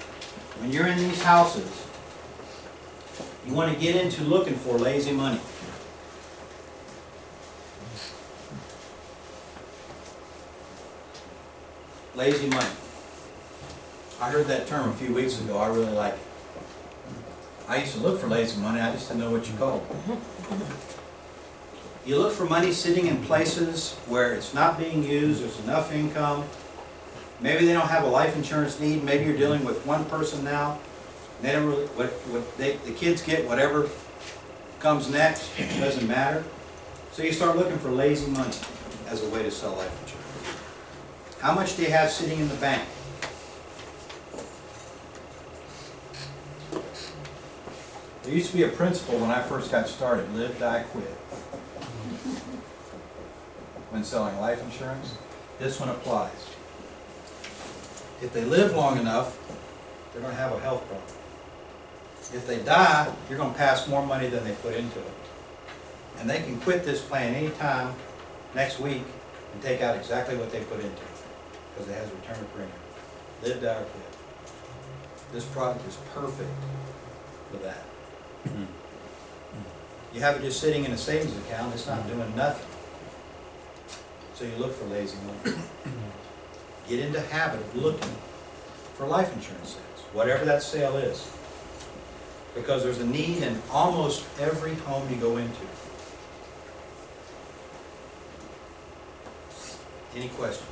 B: when you're in these houses, you want to get into looking for lazy money. Lazy money. I heard that term a few weeks ago. I really like it. I used to look for lazy money. I just didn't know what you called it. You look for money sitting in places where it's not being used, there's enough income. Maybe they don't have a life insurance need. Maybe you're dealing with one person now. They don't really, the kids get whatever comes next, it doesn't matter. So you start looking for lazy money as a way to sell life insurance. How much do you have sitting in the bank? There used to be a principle when I first got started, live, die, quit. When selling life insurance, this one applies. If they live long enough, they're going to have a health problem. If they die, you're going to pass more money than they put into it. And they can quit this plan anytime next week and take out exactly what they put into it, because it has a return of premium. Live, die, or quit. This product is perfect for that. You have it just sitting in a savings account, it's not doing nothing. So you look for lazy money. Get into the habit of looking for life insurance sales, whatever that sale is. Because there's a need in almost every home you go into. Any questions?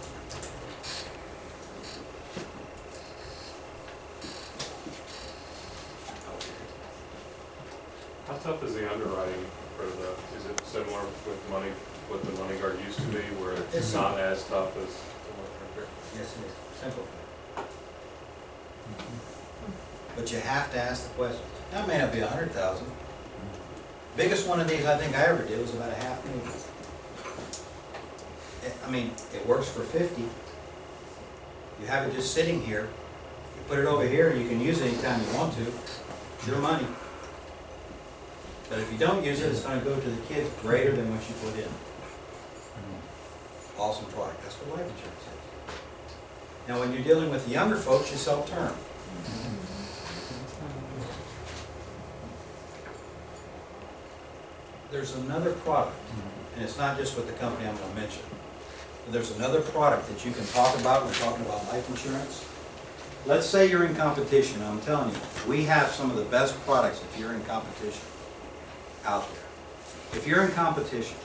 L: How tough is the underwriting for is it similar with money, what the money guard used to be, where it's not as tough as the long-term care?
B: Yes, it is. Simple. But you have to ask the question. That may not be 100,000. Biggest one of these I think I ever did was about $500,000. I mean, it works for 50. You have it just sitting here. You put it over here, and you can use it anytime you want to. It's your money. But if you don't use it, it's going to go to the kids greater than what you put in. Awesome product. That's what life insurance is. Now, when you're dealing with the younger folks, you sell term. There's another product, and it's not just with the company I'm going to mention. But there's another product that you can talk about when we're talking about life insurance. let's say you're in competition, I'm telling you, we have some of the best products if you're in competition out there. If you're in competition,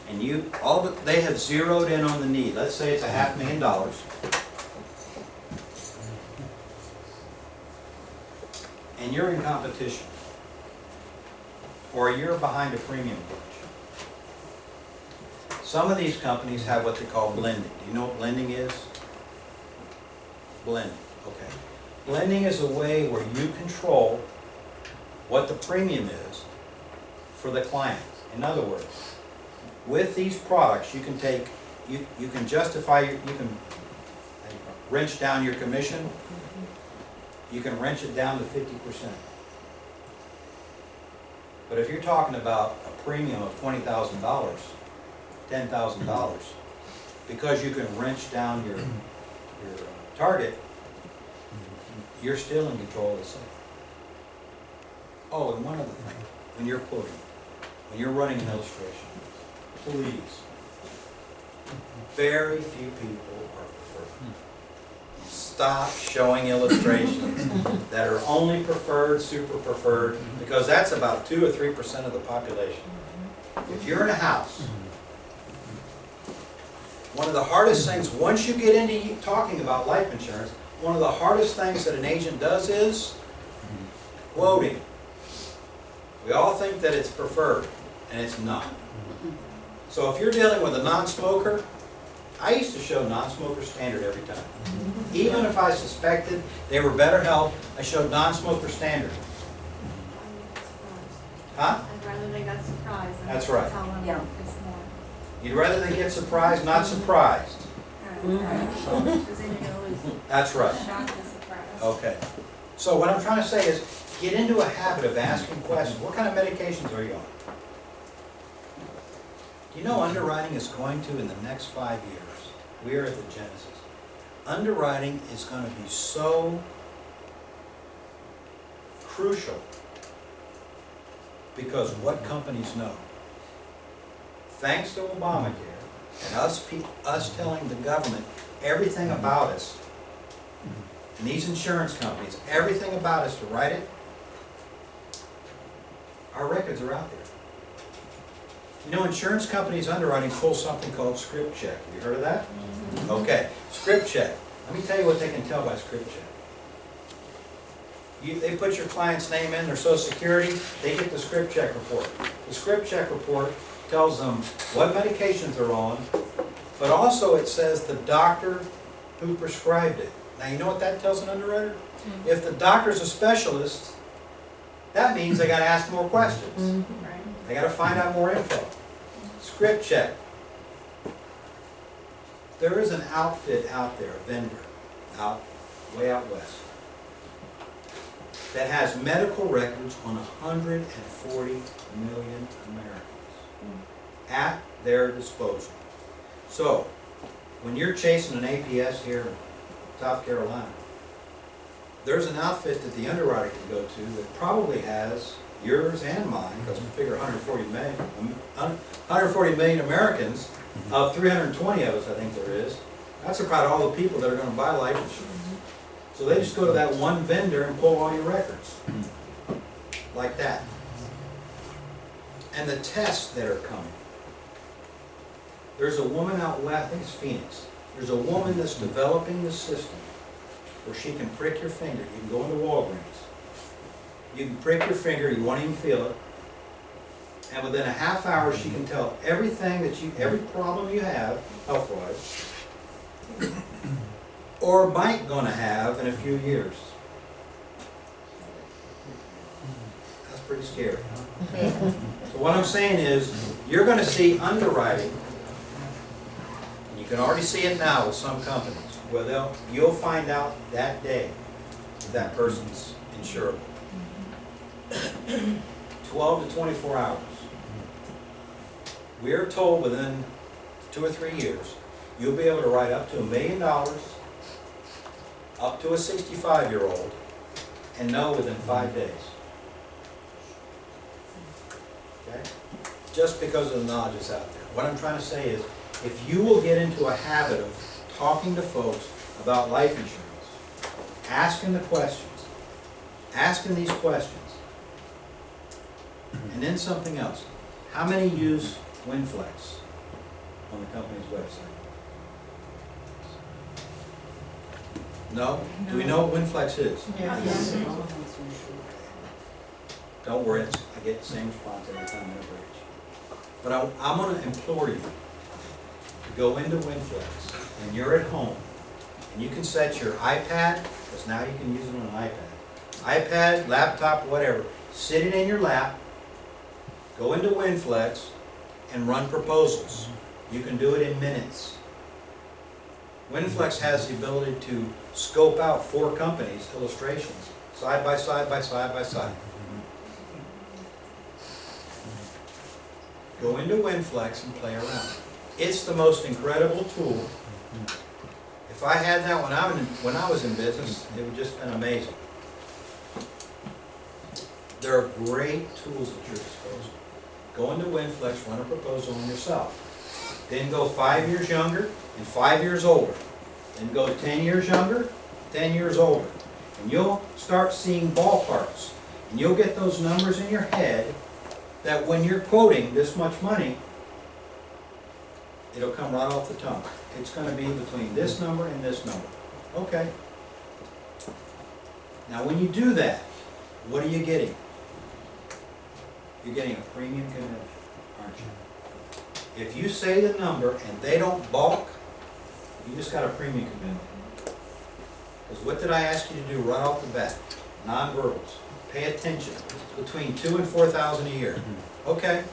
B: and they have zeroed in on the need, let's say it's $500,000. And you're in competition, or you're behind a premium bunch. Some of these companies have what they call blending. Do you know what blending is? Blending, okay. Blending is a way where you control what the premium is for the client. In other words, with these products, you can take, you can justify, you can wrench down your commission. You can wrench it down to 50%. But if you're talking about a premium of $20,000, $10,000, because you can wrench down your target, you're still in control of the sale. Oh, and one other thing, when you're quoting, when you're running an illustration, please, very few people are preferred. Stop showing illustrations that are only preferred, super preferred, because that's about 2 or 3% of the population. If you're in a house, one of the hardest things, once you get into talking about life insurance, one of the hardest things that an agent does is quoting. We all think that it's preferred, and it's not. So if you're dealing with a non-smoker, I used to show non-smoker standard every time. Even if I suspected they were better health, I showed non-smoker standard. Huh?
M: I'd rather they got surprised. than
B: That's right.
M: tell them
G: Yeah.
M: it's more.
B: You'd rather they get surprised, not surprised.
M: Because then you're gonna lose.
B: That's right.
M: Shocked and surprised.
B: Okay. So what I'm trying to say is, get into a habit of asking questions. What kind of medications are you on? You know, underwriting is going to, in the next 5 years, we are at the genesis. Underwriting is going to be so crucial because what companies know. Thanks to Obamacare and us telling the government everything about us, and these insurance companies, everything about us to write it, our records are out there. You know, insurance companies underwriting pull something called script check. Have you heard of that? Okay, script check. Let me tell you what they can tell by script check. They put your client's name in, their social security, they get the script check report. The script check report tells them what medications they're on, but also it says the doctor who prescribed it. Now you know what that tells an underwriter? If the doctor's a specialist, that means they got to ask more questions. They got to find out more info. Script check. There is an outfit out there, a vendor, way out west, that has medical records on 140 million Americans at their disposal. So, when you're chasing an APS here in South Carolina, there's an outfit that the underwriter can go to that probably has yours and mine, because we figure 140 million Americans, of 320 of us I think there is. That's about all the people that are going to buy life insurance. So they just go to that one vendor and pull all your records. Like that. And the tests that are coming. There's a woman out west, I think it's Phoenix. There's a woman that's developing the system where she can prick your finger. You can go into Walgreens. You can prick your finger, you won't even feel it. And within a half hour, she can tell everything that every problem you have, health-wise, or might gonna have in a few years. That's pretty scary, huh? So what I'm saying is, you're gonna see underwriting, and you can already see it now with some companies, where you'll find out that day if that person's insurable. 12 to 24 hours. We are told within 2 or 3 years, you'll be able to write up to $1 million, up to a 65-year-old, and know within 5 days. Okay? Just because of the knowledge that's out there. What I'm trying to say is, if you will get into a habit of talking to folks about life insurance. Asking the questions. Asking these questions. And then something else. How many use WinFlex on the company's website? No? Do we know what WinFlex is?
H: Yes.
B: Don't worry, I get the same response every time I bridge. But I'm gonna implore you to go into WinFlex, and you're at home, and you can set your iPad, because now you can use it on an iPad. iPad, laptop, whatever, sit it in your lap, go into WinFlex, and run proposals. You can do it in minutes. WinFlex has the ability to scope out 4 companies' illustrations, side by side by side by side. Go into WinFlex and play around. It's the most incredible tool. If I had that when I was in business, it would just been amazing. There are great tools at your disposal. Go into WinFlex, run a proposal on yourself. Then go 5 years younger and 5 years older. Then go 10 years younger, 10 years older. And you'll start seeing ballparks. And you'll get those numbers in your head that when you're quoting this much money, it'll come right off the tongue. It's going to be between this number and this number. Okay. Now when you do that, what are you getting? You're getting a premium commitment, aren't you? If you say the number and they don't balk, you just got a premium commitment. Because what did I ask you to do right off the bat? Non-verbals. Pay attention. Between $2,000 and $4,000 a year. Okay.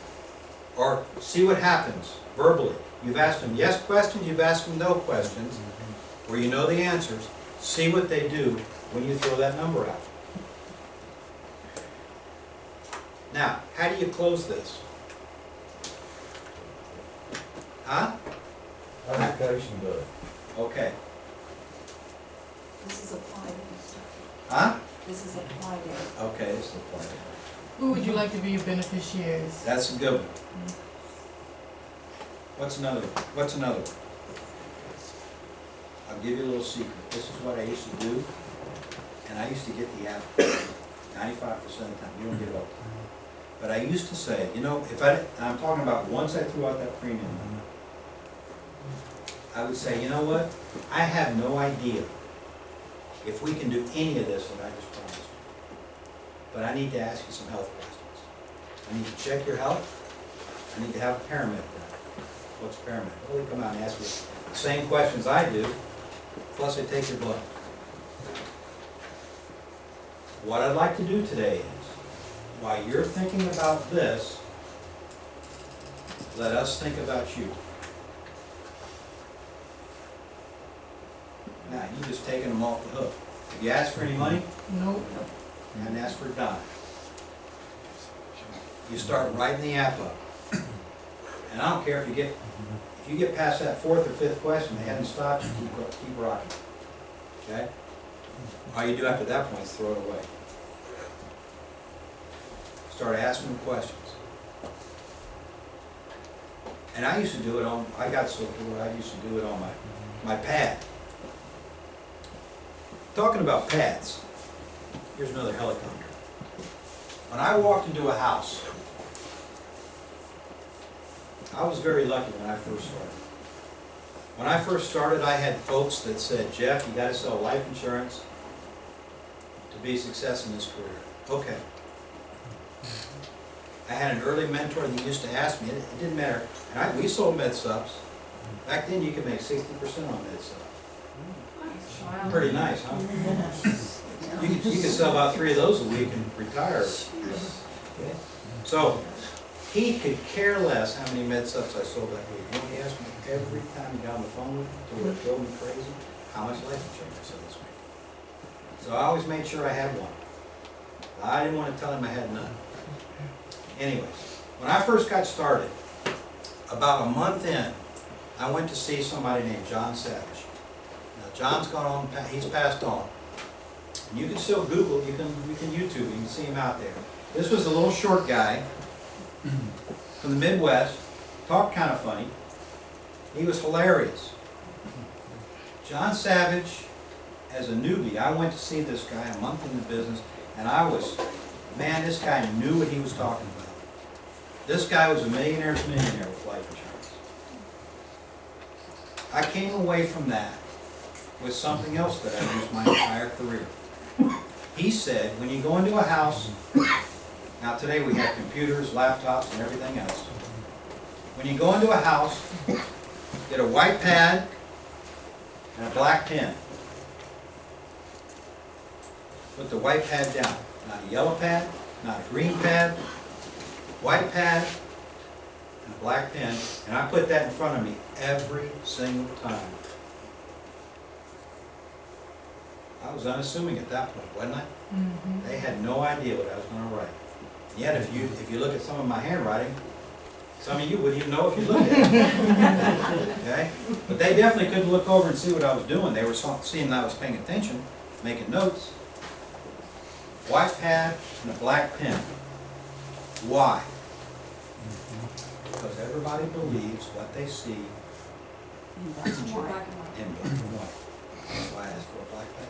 B: Or see what happens verbally. You've asked them yes questions, you've asked them no questions, where you know the answers. See what they do when you throw that number out. Now, how do you close this? Huh?
N: Application does.
B: Okay.
G: This is applied.
B: Huh?
G: This is applied.
B: Okay, this is the plan.
H: Who would you like to be your beneficiaries?
B: That's a good one. What's another one? What's another one? I'll give you a little secret. This is what I used to do, and I used to get the app 95% of the time. You don't get it all the time. But I used to say, you know, I'm talking about once I threw out that premium number, I would say, you know what? I have no idea if we can do any of this that I just promised you. But I need to ask you some health questions. I need to check your health. I need to have a paramedic done. What's a paramedic? Well, they come out and ask you the same questions I do, plus they take your blood. What I'd like to do today is, while you're thinking about this, let us think about you. Now, you just taking them off the hook. Have you asked for any money?
H: Nope.
B: You haven't asked for a dime. You start writing the app up. And I don't care if you get past that 4th or 5th question, they haven't stopped you, keep rocking. Okay? All you do after that point is throw it away. Start asking them questions. And I used to do it on, I got so cool, I used to do it on my pad. Talking about pads, here's another helicopter. When I walked into a house, I was very lucky when I first started. When I first started, I had folks that said, Jeff, you gotta sell life insurance to be a success in this career. Okay. I had an early mentor that used to ask me, it didn't matter, and we sold med subs. Back then you could make 60% on med subs. Pretty nice, huh? You could sell about 3 of those a week and retire. Okay. So, he could care less how many med subs I sold that week. You know, he asked me every time he got on the phone with me, to where it drove me crazy, how much life insurance I sold this week. So I always made sure I had one. I didn't want to tell him I had none. Anyway, when I first got started, about a month in, I went to see somebody named John Savage. Now, John's gone on, he's passed on. And you can still Google, you can YouTube, you can see him out there. This was a little short guy from the Midwest, talked kind of funny. He was hilarious. John Savage, as a newbie, I went to see this guy a month in the business, and man, this guy knew what he was talking about. This guy was a millionaire's millionaire with life insurance. I came away from that with something else that I used my entire career. He said, when you go into a house, now today we have computers, laptops, and everything else. When you go into a house, get a white pad and a black pen. Put the white pad down, not a yellow pad, not a green pad, white pad and a black pen, and I put that in front of me every single time. I was unassuming at that point, wasn't I?
H: Mm-hmm.
B: They had no idea what I was going to write. Yet if you look at some of my handwriting, some of you wouldn't even know if you looked at it. Okay? But they definitely couldn't look over and see what I was doing. They were seeing that I was paying attention, making notes. White pad and a black pen. Why? Because everybody believes what they see in black and white. That's why I asked for a black pen,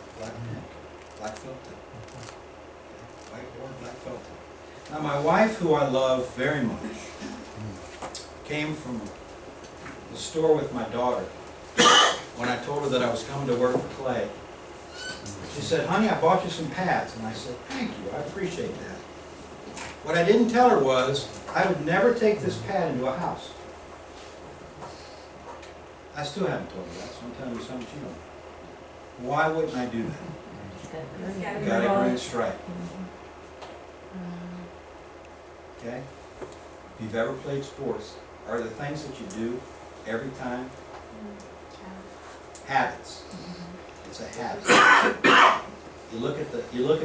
B: black felt tip. Whiteboard, black felt tip. Now my wife, who I love very much, came from the store with my daughter when I told her that I was coming to work for Clay. She said, honey, I bought you some pads. And I said, thank you, I appreciate that. What I didn't tell her was, I would never take this pad into a house. I still haven't told her that, so I'm telling you something you know. Why wouldn't I do that? You gotta earn it straight. Okay? If you've ever played sports, are there things that you do every time? Habits. It's a habit. You look at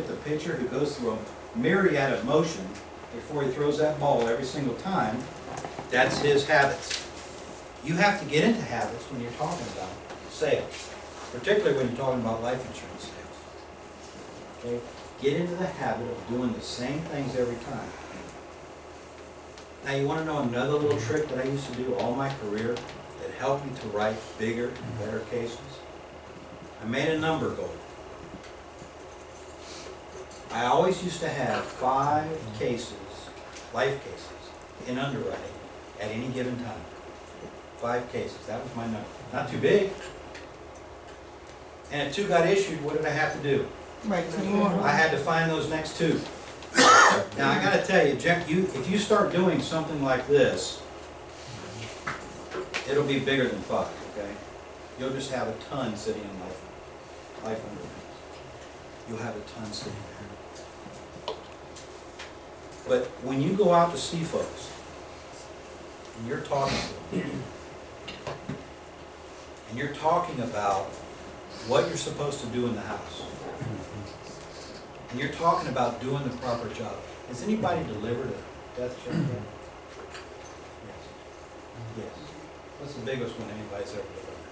B: the pitcher who goes through a myriad of motion before he throws that ball every single time. That's his habits. You have to get into habits when you're talking about sales, particularly when you're talking about life insurance sales. Okay? Get into the habit of doing the same things every time. Now you want to know another little trick that I used to do all my career that helped me to write bigger and better cases? I made a number goal. I always used to have 5 cases, life cases, in underwriting at any given time. 5 cases, that was my number. Not too big. And if 2 got issued, what did I have to do?
H: Right, 2 more.
B: I had to find those next 2. Now I gotta tell you, Jeff, if you start doing something like this, it'll be bigger than 5, okay? You'll just have a ton sitting in life underwriting. You'll have a ton sitting there. But when you go out to see folks, and you're talking to them, and you're talking about what you're supposed to do in the house, and you're talking about doing the proper job, has anybody delivered a death check yet? Yes. Yes. What's the biggest one anybody's ever delivered?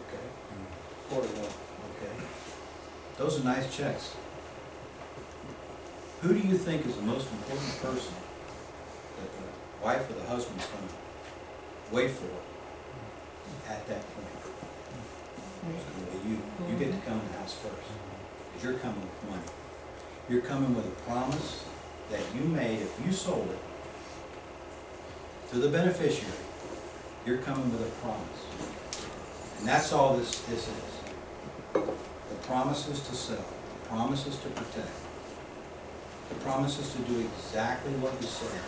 B: Okay. 41. Okay. Those are nice checks. Who do you think is the most important person that the wife or the husband's going to wait for at that point? It's going to be you. You get to come in the house first, because you're coming with money. You're coming with a promise that you made if you sold it to the beneficiary. You're coming with a promise. And that's all this is. The promise is to sell. The promise is to protect. The promise is to do exactly what you said.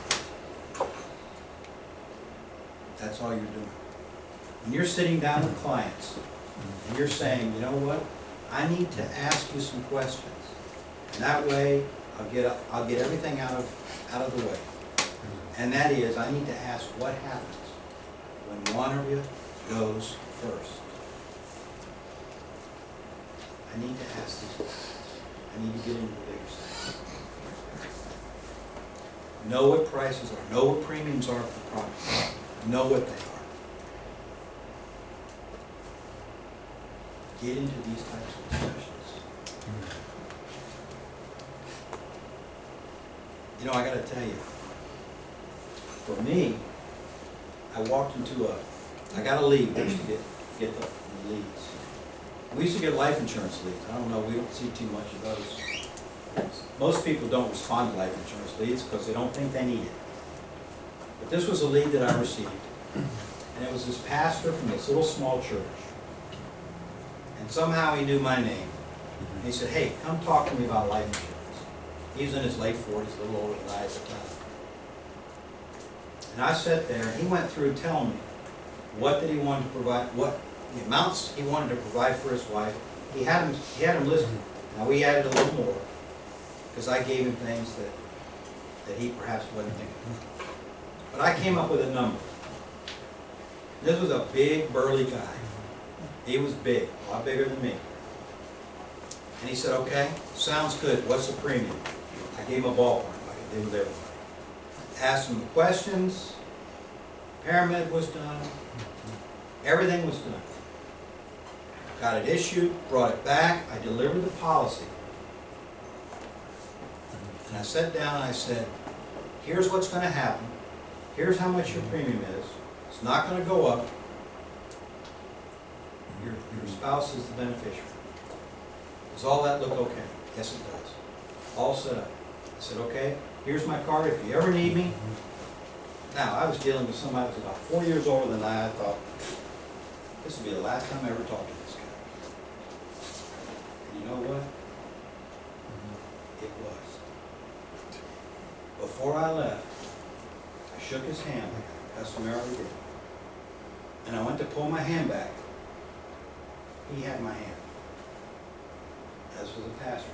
B: That's all you're doing. When you're sitting down with clients, and you're saying, you know what, I need to ask you some questions. And that way, I'll get everything out of the way. And that is, I need to ask what happens when one of you goes first. I need to ask these questions. I need to get into the bigger stuff. Know what prices are. Know what premiums are for the product. Know what they are. Get into these types of discussions. You know, I got to tell you, for me, I walked into a I got a lead, we used to get the leads. We used to get life insurance leads. I don't know, we don't see too much of those. Most people don't respond to life insurance leads because they don't think they need it. But this was a lead that I received. And it was this pastor from this little small church. And somehow he knew my name. And he said, hey, come talk to me about life insurance. He was in his late 40s, a little older than I at the time. And I sat there, and he went through telling me what that he wanted to provide, what the amounts he wanted to provide for his wife. He had him listed. Now we added a little more, because I gave him things that he perhaps wasn't thinking of. But I came up with a number. This was a big, burly guy. He was big, a lot bigger than me. And he said, okay, sounds good, what's the premium? I gave him a ballpark, like I did with everybody. Asked him the questions, pyramid was done, everything was done. Got it issued, brought it back, I delivered the policy. And I sat down and I said, here's what's going to happen, here's how much your premium is, it's not going to go up, your spouse is the beneficiary. Does all that look okay? Yes, it does. All set up. I said, okay, here's my card if you ever need me. Now, I was dealing with somebody who was about 4 years older than I thought, this will be the last time I ever talk to this guy. And you know what? It was. Before I left, I shook his hand like I customarily did. And I went to pull my hand back. He had my hand. As was the pastor.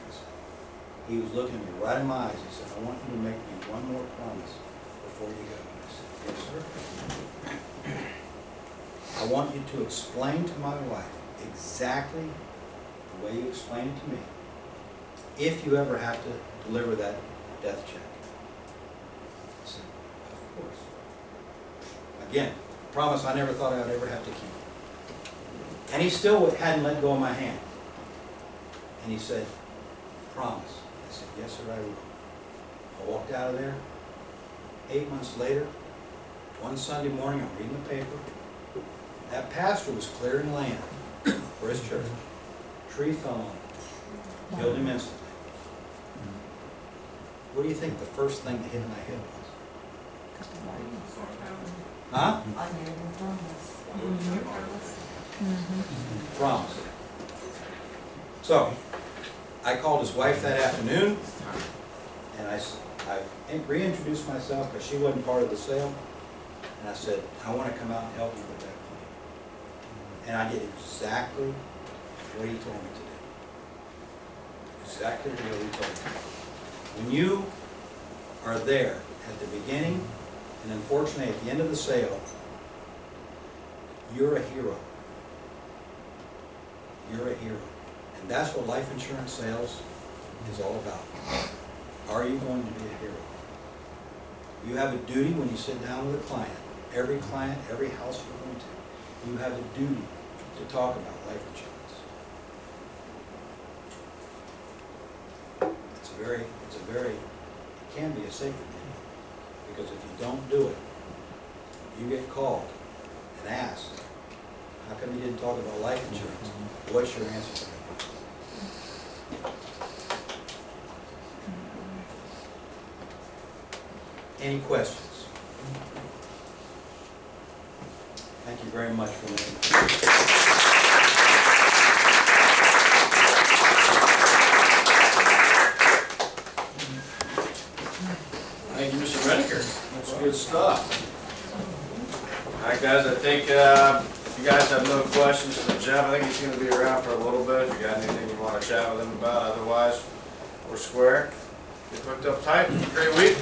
B: He was looking me right in my eyes. He said, I want you to make me one more promise before you go. And I said, yes, sir. I want you to explain to my wife exactly the way you explained it to me, if you ever have to deliver that death check. I said, of course. Again, promise I never thought I would ever have to keep. And he still hadn't let go of my hand. And he said, promise. I said, yes, sir, I will. I walked out of there. 8 months later, one Sunday morning, I'm reading the paper. That pastor was clearing land for his church. Tree fell on him. Killed him instantly. What do you think the first thing that hit my head was? Huh? Promise. So, I called his wife that afternoon, and I reintroduced myself because she wasn't part of the sale, and I said, I want to come out and help you with that claim. And I did exactly what he told me to do. Exactly what he told me. When you are there at the beginning, and unfortunately at the end of the sale, you're a hero. You're a hero. And that's what life insurance sales is all about. Are you going to be a hero? You have a duty when you sit down with a client, every house you're going to, you have a duty to talk about life insurance. It can be a sacred thing, because if you don't do it, you get called and asked, how come you didn't talk about life insurance? What's your answer to that? Any questions? Thank you very much for listening.
A: Thank you, Mr. Renaker. That's good stuff. All right, guys, I think if you guys have no questions for Jeff, I think he's going to be around for a little bit. If you got anything you want to chat with him about, otherwise, we're square. Get hooked up tight. Great week.